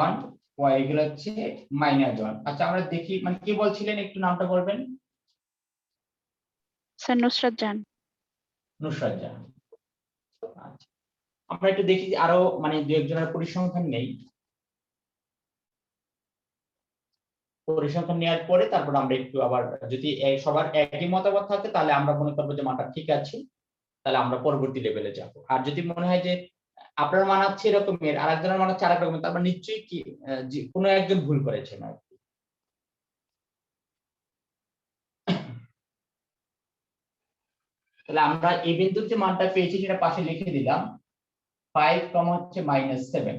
1 y এগুলো হচ্ছে -1। আচ্ছা আমরা দেখি, মানে কি বলছিলেন একটু নামটা বলবেন?
স্যার নুসরাত জান।
নুসরাত জাহান। আচ্ছা আমরা একটু দেখি যে আরো মানে দু একজনের পরিসংখ্যান নেই, পরিসংখ্যান নেওয়ার পরে তারপর আমরা একটু আবার যদি সবার একই মতামত থাকে তাহলে আমরা মনে করবো যে মানটা ঠিক আছে, তাহলে আমরা পরবর্তী লেভেলে যাব। আর যদি মনে হয় যে আপনার মান হচ্ছে এরকমের আর একজনের মান হচ্ছে আরেক রকমের, তারপর নিশ্চয়ই কি কোনো একজন ভুল করেছেন আর কি। তাহলে আমরা এই বিন্দুর যে মানটা পেয়েছি সেটা পাশে লিখে দিলাম 5, হচ্ছে -7।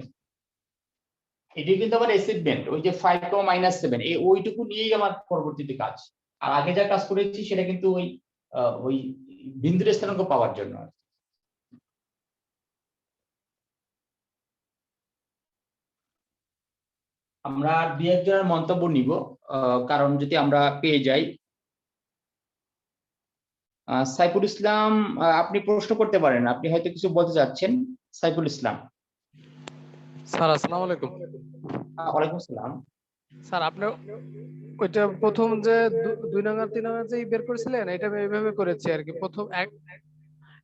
এটি কিন্তু আবার অ্যাসাইনমেন্ট, ওই যে 5, -7 এই ওইটুকু নিয়েই আমার পরবর্তীতে কাজ। আর আগে যা কাজ করেছি সেটা কিন্তু ওই বিন্দুর স্থানাঙ্ক পাওয়ার জন্য। আমরা দুই একজনের মন্তব্য নিব, কারণ যদি আমরা পেয়ে যাই। সাইফুল ইসলাম, আপনি প্রশ্ন করতে পারেন, আপনি হয়তো কিছু বলতে চাচ্ছেন। সাইফুল ইসলাম।
স্যার আসসালামু আলাইকুম।
ওয়ালাইকুম আসসালাম।
স্যার আপনি ওইটা প্রথম যে 2 নং আর 3 নং যে বের করেছিলেন এটা আমি এইভাবে করেছি আর কি। প্রথম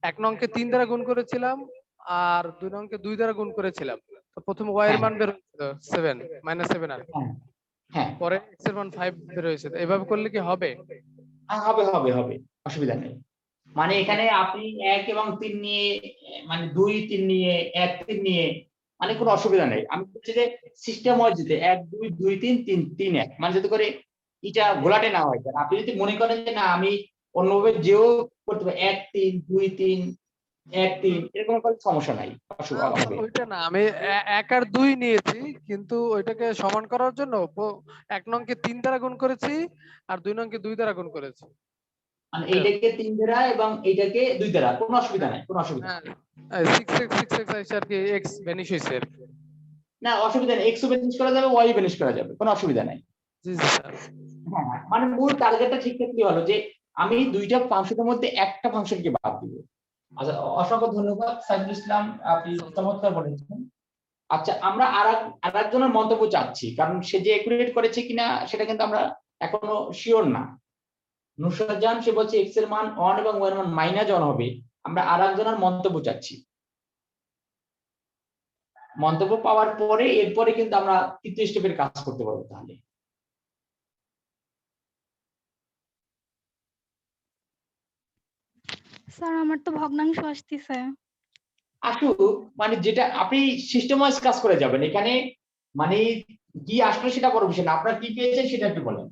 এক নংকে 3 দ্বারা গুণ করেছিলাম আর 2 নংকে 2 দ্বারা গুণ করেছিলাম। তো প্রথম y এর মান বের হয়েছিল 7 -7 আর
হ্যাঁ
পরে x এর মান 5 বের হয়েছে। এইভাবে করলে কি হবে?
হবে হবে হবে, অসুবিধা নেই। মানে এখানে আপনি 1 এবং 3 নিয়ে, মানে 2, 3 নিয়ে 1, 3 নিয়ে, মানে কোনো অসুবিধা নেই। আমি বলছি যে সিস্টেম হয় যেতে 1, 2, 2, 3, 3, 3, 1, মানে যাতে করে এটা ঘোলাটে না হয়। আপনি যদি মনে করেন যে না আমি অন্যভাবে যেও করতে পারি 1, 3, 2, 3, 1, 3 এরকম কোনো সমস্যা নাই, অসুবিধা হবে।
ওইটা না, আমি 1 আর 2 নিয়েছি, কিন্তু ওইটাকে সমান করার জন্য 1 নংকে 3 দ্বারা গুণ করেছি আর 2 নংকে 2 দ্বারা গুণ করেছি।
মানে এইটাকে 3 দ্বারা এবং এইটাকে 2 দ্বারা, কোনো অসুবিধা নাই, কোনো অসুবিধা নেই।
হ্যাঁ 6x আছে আর কি, x ভ্যানিশ হইছে আর কি।
না অসুবিধা নেই, x ও বেনিশ করা যাবে, y ও বেনিশ করা যাবে, কোনো অসুবিধা নাই।
জি জি স্যার।
হ্যাঁ মানে মূল টার্গেটটা ঠিক থাকলে হলো যে আমি দুইটা ফাংশনের মধ্যে একটা ফাংশনকে বাদ দিব। আচ্ছা অসংখ্য ধন্যবাদ সাইফুল ইসলাম, আপনি চমৎকার বলেছেন। আচ্ছা আমরা আরেকজনের মন্তব্য চাচ্ছি, কারণ সে যে একুরেট করেছে কিনা সেটা কিন্তু আমরা এখনো শিওর না। নুসরাত জাহান সে বলছে x এর মান 1 এবং y এর মান -1 হবে। আমরা আরেকজনের মন্তব্য চাচ্ছি। মন্তব্য পাওয়ার পরে এরপরে কিন্তু আমরা তৃতীয় স্টেপের কাজ করতে পারবো। তাহলে
স্যার আমার তো ভগ্নাংশ আসতেছে।
আসুক, মানে যেটা আপনি সিস্টেম ওয়াইজ কাজ করে যাবেন এখানে, মানে কি আসলে সেটা বড় বিষয় না, আপনার কি পেয়েছেন সেটা একটু বলেন।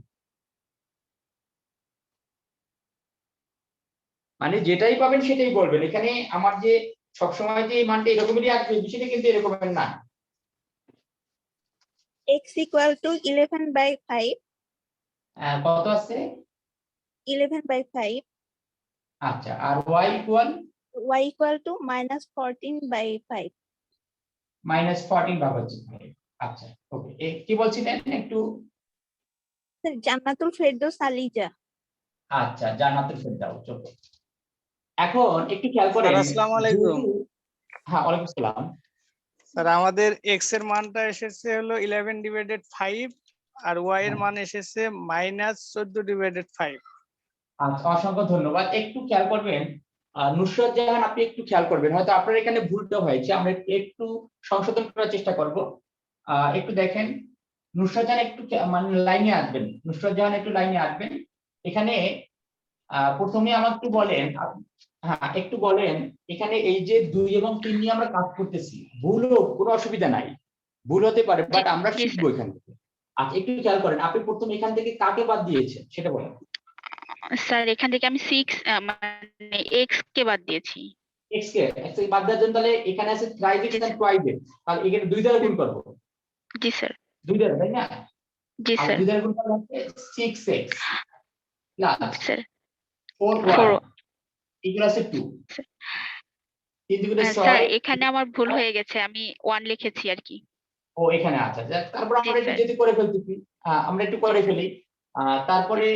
মানে যেটাই পাবেন সেটাই বলবেন, এখানে আমার যে সবসময় যে এই মানটা এরকমই আসবে বিষয়টা কিন্তু এরকমের না।
x equal to 11/5
কত আছে?
11/5
আচ্ছা আর y
equal to -14/5
-14 ভাগ হচ্ছে 5। আচ্ছা ওকে, কি বলছিলেন একটু?
স্যার জান্নাতুল ফেরদৌস আলিজা।
আচ্ছা জান্নাতুল ফেরদৌস, চলো এখন একটু খেয়াল করেন।
স্যার, আসসালামু আলাইকুম।
হ্যাঁ ওয়ালাইকুম আসসালাম।
স্যার আমাদের x এর মানটা এসেছে হলো 11/5 আর ওয়াই এর মান এসেছে -14/5।
আচ্ছা, অসংখ্য ধন্যবাদ। একটু খেয়াল করবেন, নুসরাত জাহান, আপনি একটু খেয়াল করবেন, হয়তো আপনার এখানে ভুলটা হয়েছে, আমরা একটু সংশোধন করার চেষ্টা করব। একটু দেখেন, নুসরাত জাহান একটু মানে লাইনে আসবেন, নুসরাত জাহান একটু লাইনে আসবেন। এখানে প্রথমে আমাকে একটু বলেন, হ্যাঁ একটু বলেন, এখানে এই যে 2 এবং 3 নিয়ে আমরা কাজ করতেছি, ভুল হোক কোনো অসুবিধা নাই, ভুল হতে পারে, বাট আমরা
জি,
শিখবো এখান থেকে। আচ্ছা, একটু খেয়াল করেন, আপনি প্রথমে এখান থেকে কাকে বাদ দিয়েছেন সেটা বলেন।
স্যার এখান থেকে আমি 6 মানে এক্স কে বাদ দিয়েছি।
x কে বাদ দেওয়ার জন্য তাহলে এখানে আছে thrice x and twice x, তাহলে এখানে 2 দ্বারা গুণ করব,
জি স্যার।
2 দ্বারা, তাই না?
জি
আর
স্যার।
2 দ্বারা গুণ করলে হচ্ছে 6x plus
sir
4y equal আছে 2। 3 দুগুণে 6।
স্যার এখানে আমার ভুল হয়ে গেছে, আমি 1 লিখেছি আর কি।
ও এখানে আচ্ছা, তারপর
জি
আমরা একটু
স্যার।
যদি করে ফেলতেছি, আমরা একটু করে ফেলি। তারপরে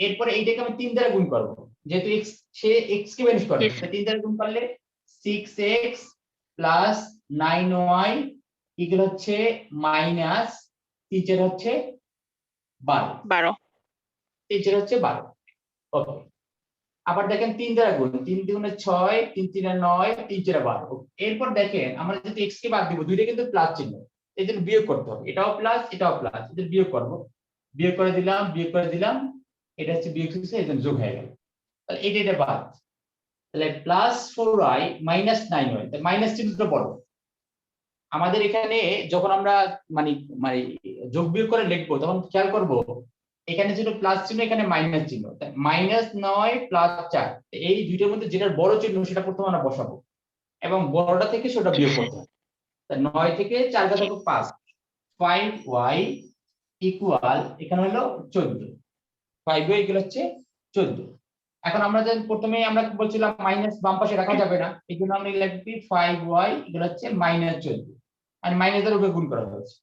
এরপরে এইটাকে আমি 3 দ্বারা গুণ করব, যেহেতু x সে x কে ভ্যানিশ করে,
Yes.
3 দ্বারা গুণ করলে 6x 9y ইকুয়াল হচ্ছে মাইনাস 3 হচ্ছে 12,
12।
3 হচ্ছে 12। ওকে, আবার দেখেন 3 দ্বারা গুণ, 3 দুগুণে 6, 3 3 9, 3 4 12। এরপর দেখেন আমরা যদি x কে বাদ দিব, দুইটা কিন্তু প্লাস চিহ্ন, এই জন্য বিয়োগ করতে হবে, এটাও প্লাস এটাও প্লাস, এদের বিয়োগ করব, বিয়োগ করে দিলাম, এটা হচ্ছে বিয়োগ হচ্ছে, এই জন্য যোগ হয়ে গেল, তাহলে এটা বাদ, তাহলে প্লাস 4y মাইনাস 9y, তাহলে মাইনাস চিহ্নটা বড়। আমাদের এখানে যখন আমরা মানে মানে যোগ বিয়োগ করে লিখবো তখন খেয়াল করব, এখানে ছিল প্লাস চিহ্ন, এখানে মাইনাস চিহ্ন, -9 প্লাস 4, এই দুইটার মধ্যে যেটা বড় চিহ্ন সেটা প্রথমে আমরা বসাবো এবং বড়টা থেকে সেটা বিয়োগ করতে হবে। 9 থেকে 4 গেলে 5, 5y ইকুয়াল এখানে হলো 14, 5y ইকুয়াল হচ্ছে 14। এখন আমরা যে প্রথমে আমরা বলছিলাম মাইনাস বাম পাশে রাখা যাবে না, এই জন্য আমরা লিখবি 5y ইকুয়াল হচ্ছে -14, আর মাইনাস এর উপরে গুণ করা হয়েছে,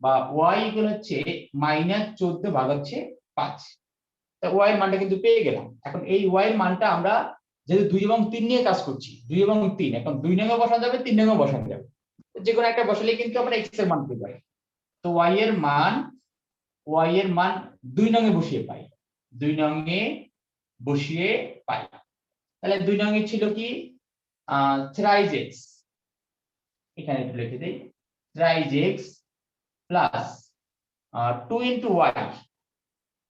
বা y ইকুয়াল হচ্ছে -14 ভাগ হচ্ছে 5। তা y এর মানটা কিন্তু পেয়ে গেলাম। এখন এই y এর মানটা আমরা যেহেতু 2 এবং 3 নিয়ে কাজ করছি, 2 এবং 3, এখন 2 নঙে বসানো যাবে, 3 নঙে বসানো যাবে, যে কোনো একটা বসালে কিন্তু আমরা x এর মান পেয়ে যাই। তো y এর মান 2 নঙে বসিয়ে পাই, 2 নঙে বসিয়ে পাই। তাহলে 2 নঙে ছিল কি thrice x, এখানে একটু লিখে দেই, thrice x plus 2 into y,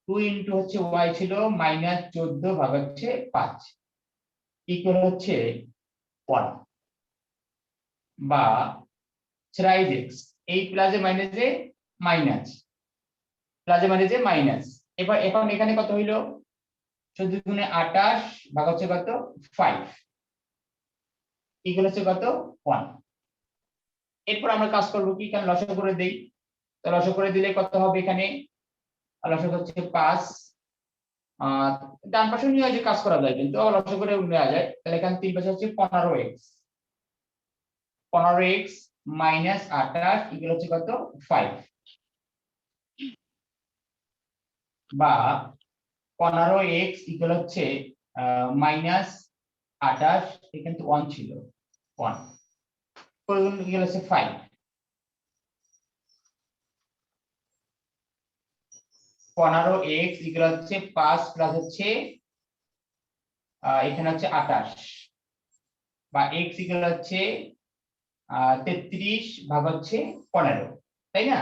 2 into হচ্ছে y ছিল -14 ভাগ হচ্ছে 5 ইকুয়াল হচ্ছে 1, বা thrice x, এই প্লাসে মাইনাসে মাইনাস, প্লাসে মাইনাসে মাইনাস। এবার এখন এখানে কত হইলো, 14 গুণে 28 ভাগ হচ্ছে কত 5 ইকুয়াল হচ্ছে কত 1। এরপর আমরা কাজ করব কি, এখানে লসাগু করে দেই, তো লসাগু করে দিলে কত হবে, এখানে লসাগু হচ্ছে 5, ডান পাশে নিয়ে যে কাজ করা যায় কিন্তু লসাগু করে নেওয়া যায়, তাহলে এখানে 3 পাশে হচ্ছে 15x, 15x মাইনাস 28 ইকুয়াল হচ্ছে কত 5, বা 15x ইকুয়াল হচ্ছে -28, এখানে তো 1 ছিল, 1 ইকুয়াল হচ্ছে 5, 15x ইকুয়াল হচ্ছে 5 প্লাস হচ্ছে এখানে হচ্ছে 28, বা x ইকুয়াল হচ্ছে 33 ভাগ হচ্ছে 15, তাই না?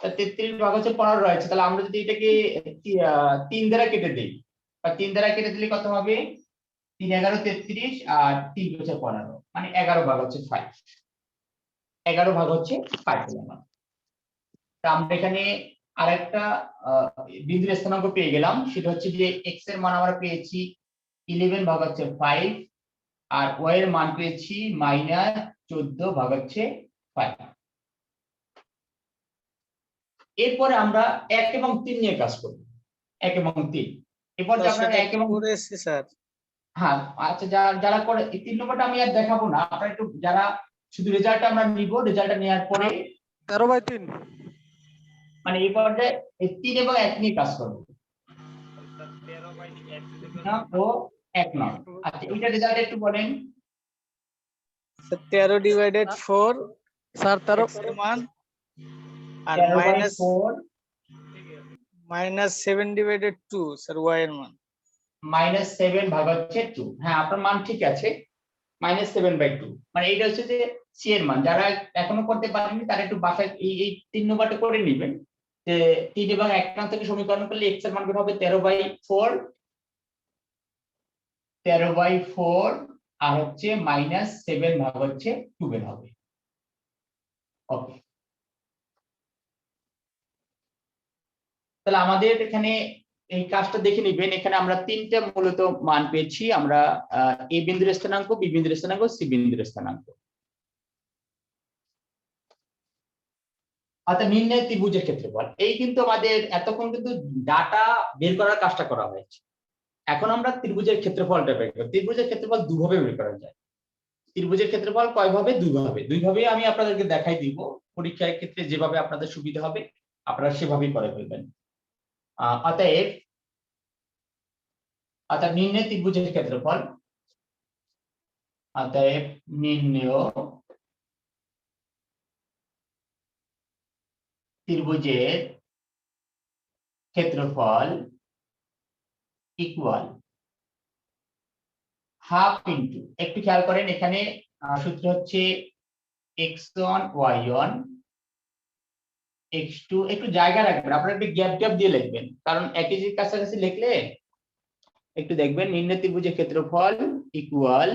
33 ভাগ হচ্ছে 15 রয়েছে, তাহলে আমরা যদি এটাকে 3 দ্বারা কেটে দেই, বা 3 দ্বারা কেটে দিলে কত হবে, 3 11 33 আর 3 হচ্ছে 15, মানে 11 ভাগ হচ্ছে 5, 11 ভাগ হচ্ছে 5 পেলাম। তা আমরা এখানে আরেকটা বিন্দুর স্থানাঙ্ক পেয়ে গেলাম, সেটা হচ্ছে যে x এর মান আমরা পেয়েছি 11 ভাগ হচ্ছে 5, আর y এর মান পেয়েছি -14 ভাগ হচ্ছে 5। এরপরে আমরা 1 এবং 3 নিয়ে কাজ করব, 1 এবং 3। এরপর আপনারা 1 এবং
করেছি স্যার।
হ্যাঁ আচ্ছা, যারা করে 3 নম্বরটা আমি আর দেখাবো না, আপনারা একটু যারা শুধু রেজাল্টটা আমরা নিব, রেজাল্টটা নেওয়ার পরে
13/3
মানে এই পর্যায়ে এই 3 এবং 1 নিয়ে কাজ করব, ও 1 নয়। আচ্ছা, এটা রেজাল্ট একটু বলেন।
13/4
স্যার 13
x এর মান আর
13/4
-7/2 স্যার y এর মান।
-7 ভাগ হচ্ছে 2। হ্যাঁ, আপনার মান ঠিক আছে, -7/2। মানে এইটা হচ্ছে যে সি এর মান। যারা এখনো করতে পারেননি তারা একটু বাসায় এই 3 নম্বরটা করে নেবেন, যে 3 এবং 1 নং থেকে সমীকরণ করলে x এর মান বের হবে 13/4 আর হচ্ছে -7 ভাগ হচ্ছে 2 বের হবে। ওকে, তাহলে আমাদের এখানে এই কাজটা দেখে নিবেন। এখানে আমরা তিনটা মূলত মান পেয়েছি। আমরা এ বিন্দুর স্থানাঙ্ক, বি বিন্দুর স্থানাঙ্ক, সি বিন্দুর স্থানাঙ্ক। অর্থাৎ নির্ণয় ত্রিভুজের ক্ষেত্রফল। এই কিন্তু আমাদের এতক্ষণ কিন্তু ডাটা বের করার কাজটা করা হয়েছে। এখন আমরা ত্রিভুজের ক্ষেত্রফলটা বের করব। ত্রিভুজের ক্ষেত্রফল দুভাবে বের করা যায়। ত্রিভুজের ক্ষেত্রফল কয়ভাবে? দুইভাবে। দুইভাবে আমি আপনাদেরকে দেখাই দিব। পরীক্ষার ক্ষেত্রে যেভাবে আপনাদের সুবিধা হবে আপনারা সেভাবেই করে ফেলবেন। অতএব নির্ণয় ত্রিভুজের ক্ষেত্রফল, অতএব নির্ণয় ত্রিভুজের ক্ষেত্রফল ইকুয়াল হাফ ইনটু, একটু খেয়াল করেন এখানে সূত্র হচ্ছে x1 y1 x2, একটু জায়গা রাখবেন, আপনারা একটু গ্যাপ দিয়ে লিখবেন, কারণ একই যে কাছাকাছি লিখলে একটু দেখবেন। নির্ণয় ত্রিভুজের ক্ষেত্রফল equal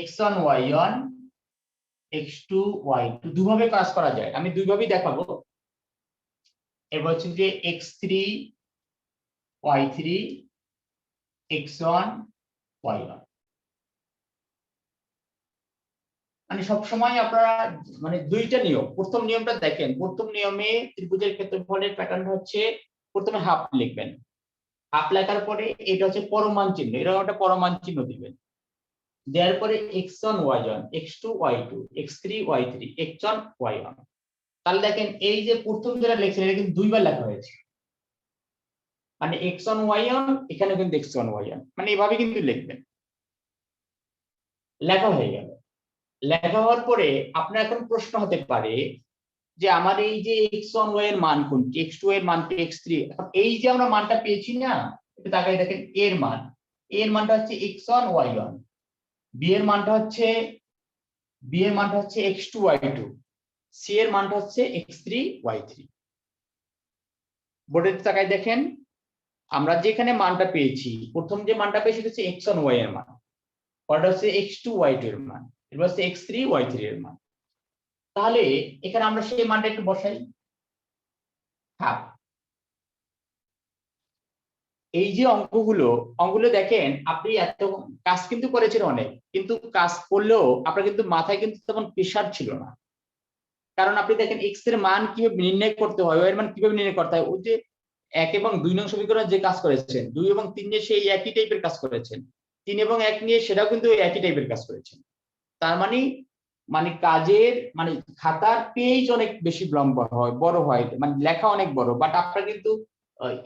x1 y1 x2 y2। দুভাবে কাজ করা যায়, আমি দুইভাবেই দেখাবো। এবার হচ্ছে যে x3 y3 x1 y1। মানে সবসময় আপনারা মানে দুইটা নিয়ম। প্রথম নিয়মটা দেখেন, প্রথম নিয়মে ত্রিভুজের ক্ষেত্রফলের প্যাটার্ন হচ্ছে প্রথমে হাফ লিখবেন, হাফ লেখার পরে এটা হচ্ছে পরমান চিহ্ন, এরকম একটা পরমান চিহ্ন দিবেন, দেওয়ার পরে x1 y1 x2 y2 x3 y3 x1 y1। তাহলে দেখেন এই যে প্রথম যেটা লিখছেন এটা কিন্তু দুইবার লেখা হয়েছে, মানে x1 y1 এখানে কিন্তু x1 y1, মানে এভাবে কিন্তু লিখবেন। লেখা হয়ে গেল। লেখা হওয়ার পরে আপনার এখন প্রশ্ন হতে পারে যে আমার এই যে x1 y এর মান কোনটি, x2 এর মান x3, এই যে আমরা মানটা পেয়েছি না, একটু তাকাই দেখেন এর মান, এর মানটা হচ্ছে x1 y1, বি এর মানটা হচ্ছে x2 y2, সি এর মানটা হচ্ছে x3 y3। বোর্ডের তাকাই দেখেন আমরা যেখানে মানটা পেয়েছি, প্রথম যে মানটা পেয়েছি হচ্ছে x1 y এর মান, পরেরটা হচ্ছে x2 y2 এর মান, এবার হচ্ছে x3 y3 এর মান। তাহলে এখানে আমরা সেই মানটা একটু বসাই, হাফ। এই যে অঙ্কগুলো দেখেন, আপনি এত কাজ কিন্তু করেছেন অনেক, কিন্তু কাজ করলেও আপনার কিন্তু মাথায় কিন্তু তখন প্রেশার ছিল না, কারণ আপনি দেখেন x এর মান কিভাবে নির্ণয় করতে হয়, y এর মান কিভাবে নির্ণয় করতে হয়। ওই যে 1 এবং 2 নং সমীকরণে যে কাজ করেছেন, 2 এবং 3 নিয়ে সেই একই টাইপের কাজ করেছেন, 3 এবং 1 নিয়ে সেটাও কিন্তু একই টাইপের কাজ করেছেন। তার মানে কাজের মানে খাতার পেজ অনেক বেশি লম্বা হয়, বড় হয়, মানে লেখা অনেক বড়, বাট আপনার কিন্তু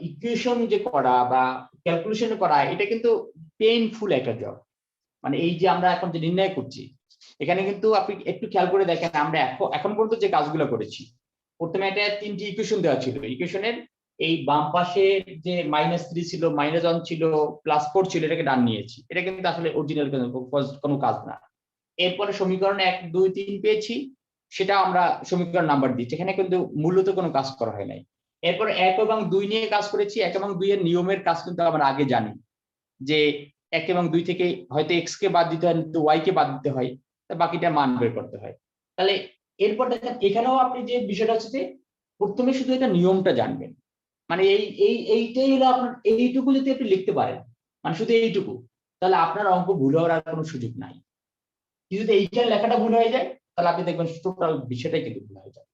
ইকুয়েশন যে করা বা ক্যালকুলেশন করা এটা কিন্তু পেইনফুল একটা জব। মানে এই যে আমরা এখন যে নির্ণয় করছি, এখানে কিন্তু আপনি একটু খেয়াল করে দেখেন আমরা এখন পর্যন্ত যে কাজগুলো করেছি, প্রথমে একটা 3টি ইকুয়েশন দেওয়া ছিল, ইকুয়েশনের এই বাম পাশে যে -3 ছিল, -1 ছিল, +4 ছিল, এটাকে ডান নিয়েছি, এটা কিন্তু আসলে অরিজিনাল কোনো কাজ না। এরপরে সমীকরণ 1 2 3 পেয়েছি, সেটা আমরা সমীকরণ নাম্বার দিচ্ছি, এখানে কিন্তু মূলত কোনো কাজ করা হয় নাই। এরপর 1 এবং 2 নিয়ে কাজ করেছি, 1 এবং 2 এর নিয়মের কাজ কিন্তু আমরা আগে জানি, যে 1 এবং 2 থেকে হয়তো x কে বাদ দিতে হয়, y কে বাদ দিতে হয়, বাকিটা মান বের করতে হয়। তাহলে এরপর দেখেন এখানেও আপনি যে বিষয়টা হচ্ছে যে প্রথমে শুধু এটা নিয়মটা জানবেন, মানে এইটাই হলো আপনার, এইটুকু যদি আপনি লিখতে পারেন, মানে শুধু এইটুকু, তাহলে আপনার অঙ্ক ভুল হওয়ার আর কোনো সুযোগ নাই। যদি এইখানে লেখাটা ভুল হয়ে যায় তাহলে আপনি দেখবেন টোটাল বিষয়টাই কিন্তু ভুল হয়ে যায়।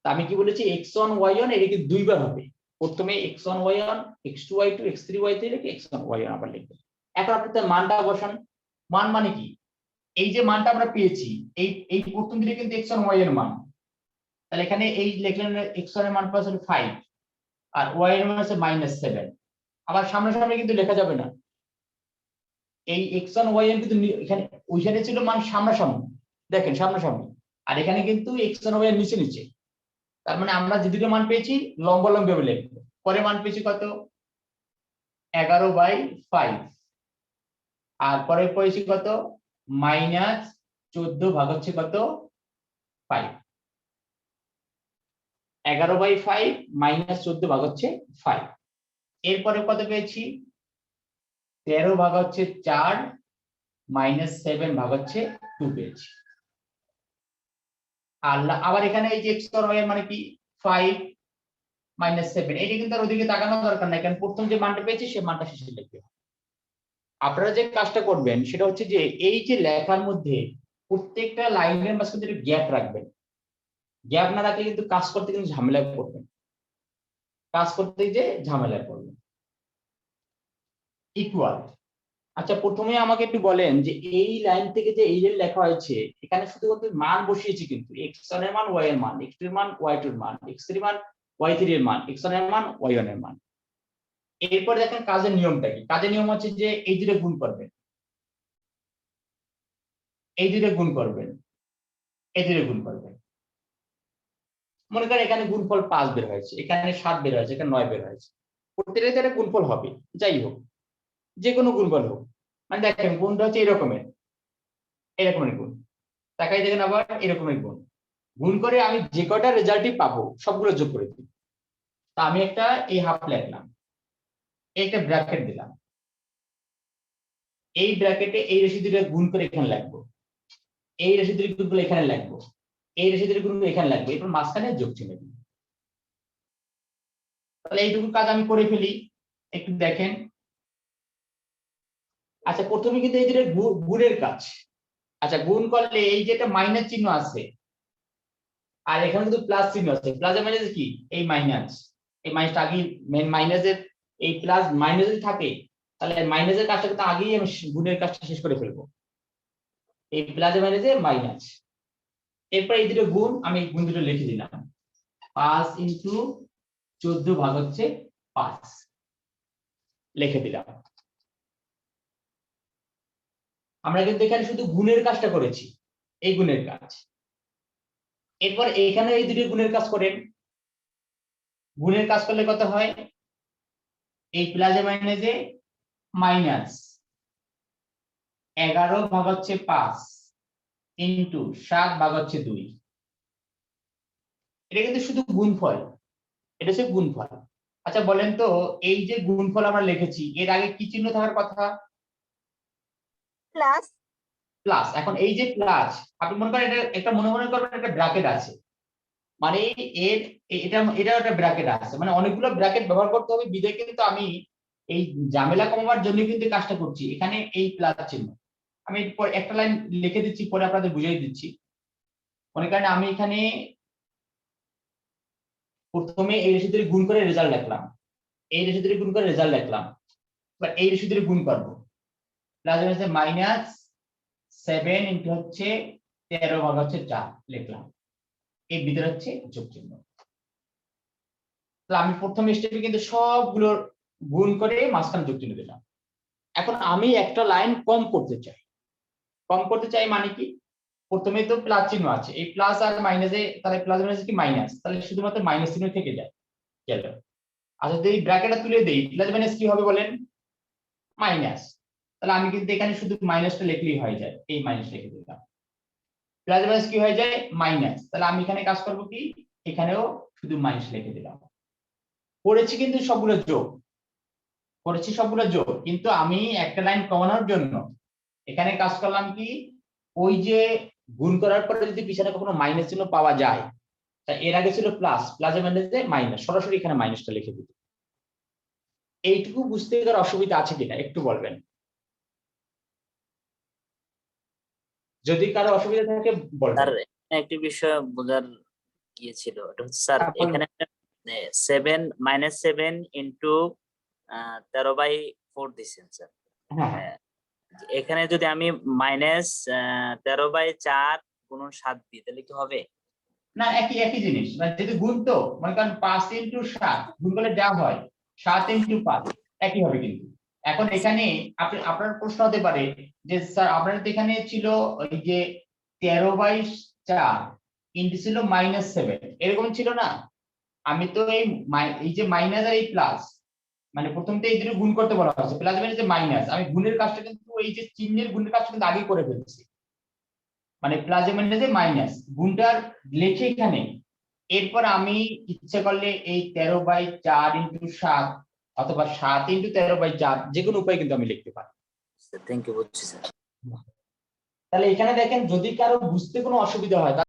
তা আমি কি বলেছি, x1 y1 এটা কি দুইবার হবে, প্রথমে x1 y1 x2 y2 x3 y3 রেখে x1 y1 আবার লিখবেন। এখন আপনি তার মানটা বসান। মান মানে কি, এই যে মানটা আমরা পেয়েছি, এই প্রথম দিকে কিন্তু x1 y এর মান, তাহলে এখানে এই লিখলেন x1 এর মান পাচ্ছেন 5 আর y এর মান আছে -7। আবার সামনাসামনি কিন্তু লেখা যাবে না, এই x1 y1 কিন্তু এখানে ওইখানে ছিল মান সামনাসামনি, দেখেন সামনাসামনি, আর এখানে কিন্তু x1 y এর নিচে নিচে, তার মানে আমরা যে দুটো মান পেয়েছি লম্বালম্বি ভাবে লিখবো। পরে মান পেয়েছি কত 11/5, আর পরে পেয়েছি কত -14 ভাগ হচ্ছে কত 5। 11/5 -14 ভাগ হচ্ছে 5। এরপরে কত পেয়েছি 13 ভাগ হচ্ছে 4 -7 ভাগ হচ্ছে 2 পেয়েছি। আর আবার এখানে এই যে x1 y এর মানে কি 5 -7, এটা কিন্তু আর ওদিকে তাকানোর দরকার নাই, কারণ প্রথম যে মানটা পেয়েছি সেই মানটা শেষে লিখবে। আপনারা যে কাজটা করবেন সেটা হচ্ছে যে এই যে লেখার মধ্যে প্রত্যেকটা লাইনের মাঝখানে গ্যাপ রাখবেন। গ্যাপ না রাখলে কিন্তু কাজ করতে কিন্তু ঝামেলায় পড়বেন, কাজ করতে যে ঝামেলায় পড়বেন। ইকুয়াল, আচ্ছা প্রথমে আমাকে একটু বলেন যে এই লাইন থেকে যে এই যে লেখা হয়েছে এখানে শুধুমাত্র মান বসিয়েছি, কিন্তু x1 এর মান y এর মান, x2 এর মান y2 এর মান, x3 এর মান y3 এর মান, x1 এর মান y1 এর মান। এরপর দেখেন কাজের নিয়মটা কি। কাজের নিয়ম হচ্ছে যে এই দুটো গুণ করবেন, এই দুটো গুণ করবেন, এই দুটো গুণ করবেন। মনে করেন এখানে গুণফল 5 বের হয়েছে, এখানে 7 বের হয়েছে, এখানে 9 বের হয়েছে, প্রত্যেকটা গুণফল হবে, যাই হোক যে কোনো গুণফল হোক। মানে দেখেন গুণটা হচ্ছে এরকমের, এরকমের গুণ, তাকাই দেখেন আবার এরকমের গুণ। গুণ করে আমি যে কয়টা রেজাল্টই পাবো সবগুলো যোগ করে দিই। তা আমি একটা এই হাফ লিখলাম, একটা ব্র্যাকেট দিলাম, এই ব্র্যাকেটে এই রাশি দুটো গুণ করে এখানে লিখবো, এই রাশি দুটো গুণ করে এখানে লিখবো, এই রাশি দুটো গুণ করে এখানে লিখবো, এরপর মাঝখানে যোগ চিহ্ন দিই। তাহলে এইটুকু কাজ আমি করে ফেলি, একটু দেখেন। আচ্ছা প্রথমে কিন্তু এই দুটো গুণের কাজ। আচ্ছা গুণ করলে এই যে একটা মাইনাস চিহ্ন আছে আর এখানে কিন্তু প্লাস চিহ্ন আছে, প্লাস মাইনাস কি এই মাইনাস, এই মাইনাসটা আগে মেন মাইনাসের এই প্লাস মাইনাস থাকে, তাহলে মাইনাসের কাজটা কিন্তু আগেই আমি গুণের কাজটা শেষ করে ফেলবো, এই প্লাস মাইনাসে মাইনাস। এরপর এই দুটো গুণ, আমি গুণ দুটো লিখে দিলাম, 5 × 14 ভাগ হচ্ছে 5 লিখে দিলাম। আমরা কিন্তু এখানে শুধু গুণের কাজটা করেছি, এই গুণের কাজ। এরপর এখানে এই দুটো গুণের কাজ করেন, গুণের কাজ করলে কত হয় এই প্লাসে মাইনাসে মাইনাস 11 ভাগ হচ্ছে 5 ইন্টু 7 ভাগ হচ্ছে 2। এটা কিন্তু শুধু গুণফল, এটা হচ্ছে গুণফল। আচ্ছা বলেন তো এই যে গুণফল আমরা লিখেছি এর আগে কি চিহ্ন থাকার কথা
প্লাস
প্লাস। এখন এই যে প্লাস আপনি মনে করেন এটা একটা মনে করবেন একটা ব্র্যাকেট আছে, মানে এর এটা একটা ব্র্যাকেট আছে, মানে অনেকগুলো ব্র্যাকেট ব্যবহার করতে হবে বিধায় কিন্তু আমি এই ঝামেলা কমাবার জন্য কিন্তু কাজটা করছি। এখানে এই প্লাস চিহ্ন আমি একটা লাইন লিখে দিচ্ছি, পরে আপনাদের বুঝিয়ে দিচ্ছি। মনে করেন আমি এখানে প্রথমে এই রাশি দুটো গুণ করে রেজাল্ট লিখলাম, এই রাশি দুটো গুণ করে রেজাল্ট লিখলাম, এবার এই রাশি দুটো গুণ করব, প্লাস হচ্ছে -7 ইনটু হচ্ছে 13 ভাগ হচ্ছে 4 লিখলাম, এই ভিতরে হচ্ছে যোগ চিহ্ন। তাহলে আমি প্রথম স্টেপে কিন্তু সবগুলো গুণ করে মাঝখানে যোগ চিহ্ন দিলাম। এখন আমি একটা লাইন কম করতে চাই, কম করতে চাই মানে কি প্রথমে তো প্লাস চিহ্ন আছে, এই প্লাস আর মাইনাসে, তাহলে প্লাস মাইনাস কি মাইনাস, তাহলে শুধুমাত্র মাইনাস চিহ্ন থেকে যায় গেল। আচ্ছা যদি ব্র্যাকেটটা তুলে দেই প্লাস মাইনাস কি হবে বলেন মাইনাস, তাহলে আমি কিন্তু এখানে শুধু মাইনাসটা লিখলেই হয়ে যায়, এই মাইনাস লিখে দিলাম। প্লাস মাইনাস কি হয়ে যায় মাইনাস, তাহলে আমি এখানে কাজ করব কি এখানেও শুধু মাইনাস লিখে দিলাম। করেছি কিন্তু সবগুলো যোগ, করেছি সবগুলো যোগ, কিন্তু আমি একটা লাইন কমানোর জন্য এখানে কাজ করলাম কি ওই যে গুণ করার পরে যদি পিছনে কখনো মাইনাস চিহ্ন পাওয়া যায়, তা এর আগে ছিল প্লাস, প্লাসে মাইনাসে মাইনাস, সরাসরি এখানে মাইনাসটা লিখে দিতে। এইটুকু বুঝতে গেলে অসুবিধা আছে কিনা একটু বলবেন, যদি কারো অসুবিধা থাকে বলবেন।
স্যার একটি বিষয় বোঝার গিয়েছিল, এটা হচ্ছে স্যার এখানে 7 ইন্টু 13/4 দিচ্ছেন স্যার।
হ্যাঁ
এখানে যদি আমি -13/4 গুণন 7 দিই তাহলে কি হবে?
না একই জিনিস, মানে যদি গুণ তো মনে করেন 5 × 7 গুণ করলে যা হয় 7 × 5 একই হবে। কিন্তু এখন এখানে আপনার প্রশ্ন হতে পারে যে স্যার আপনার তো এখানে ছিল ওই যে 13/4 ইন্টু ছিল -7 এরকম ছিল না? আমি তো এই যে মাইনাস আর এই প্লাস, মানে প্রথমটা এই দুটো গুণ করতে বলা হয়েছে, প্লাস মানে যে মাইনাস, আমি গুণের কাজটা কিন্তু এই যে চিহ্নের গুণের কাজটা কিন্তু আগে করে ফেলছি, মানে প্লাস মানে যে মাইনাস গুণটা লিখে এখানে, এরপর আমি ইচ্ছা করলে এই 13/4 ইন্টু 7 অথবা 7 ইন্টু 13/4 যে কোনো উপায় কিন্তু আমি লিখতে পারি।
থ্যাংক ইউ, বুঝছি স্যার।
তাহলে এখানে দেখেন যদি কারো বুঝতে কোনো অসুবিধা হয়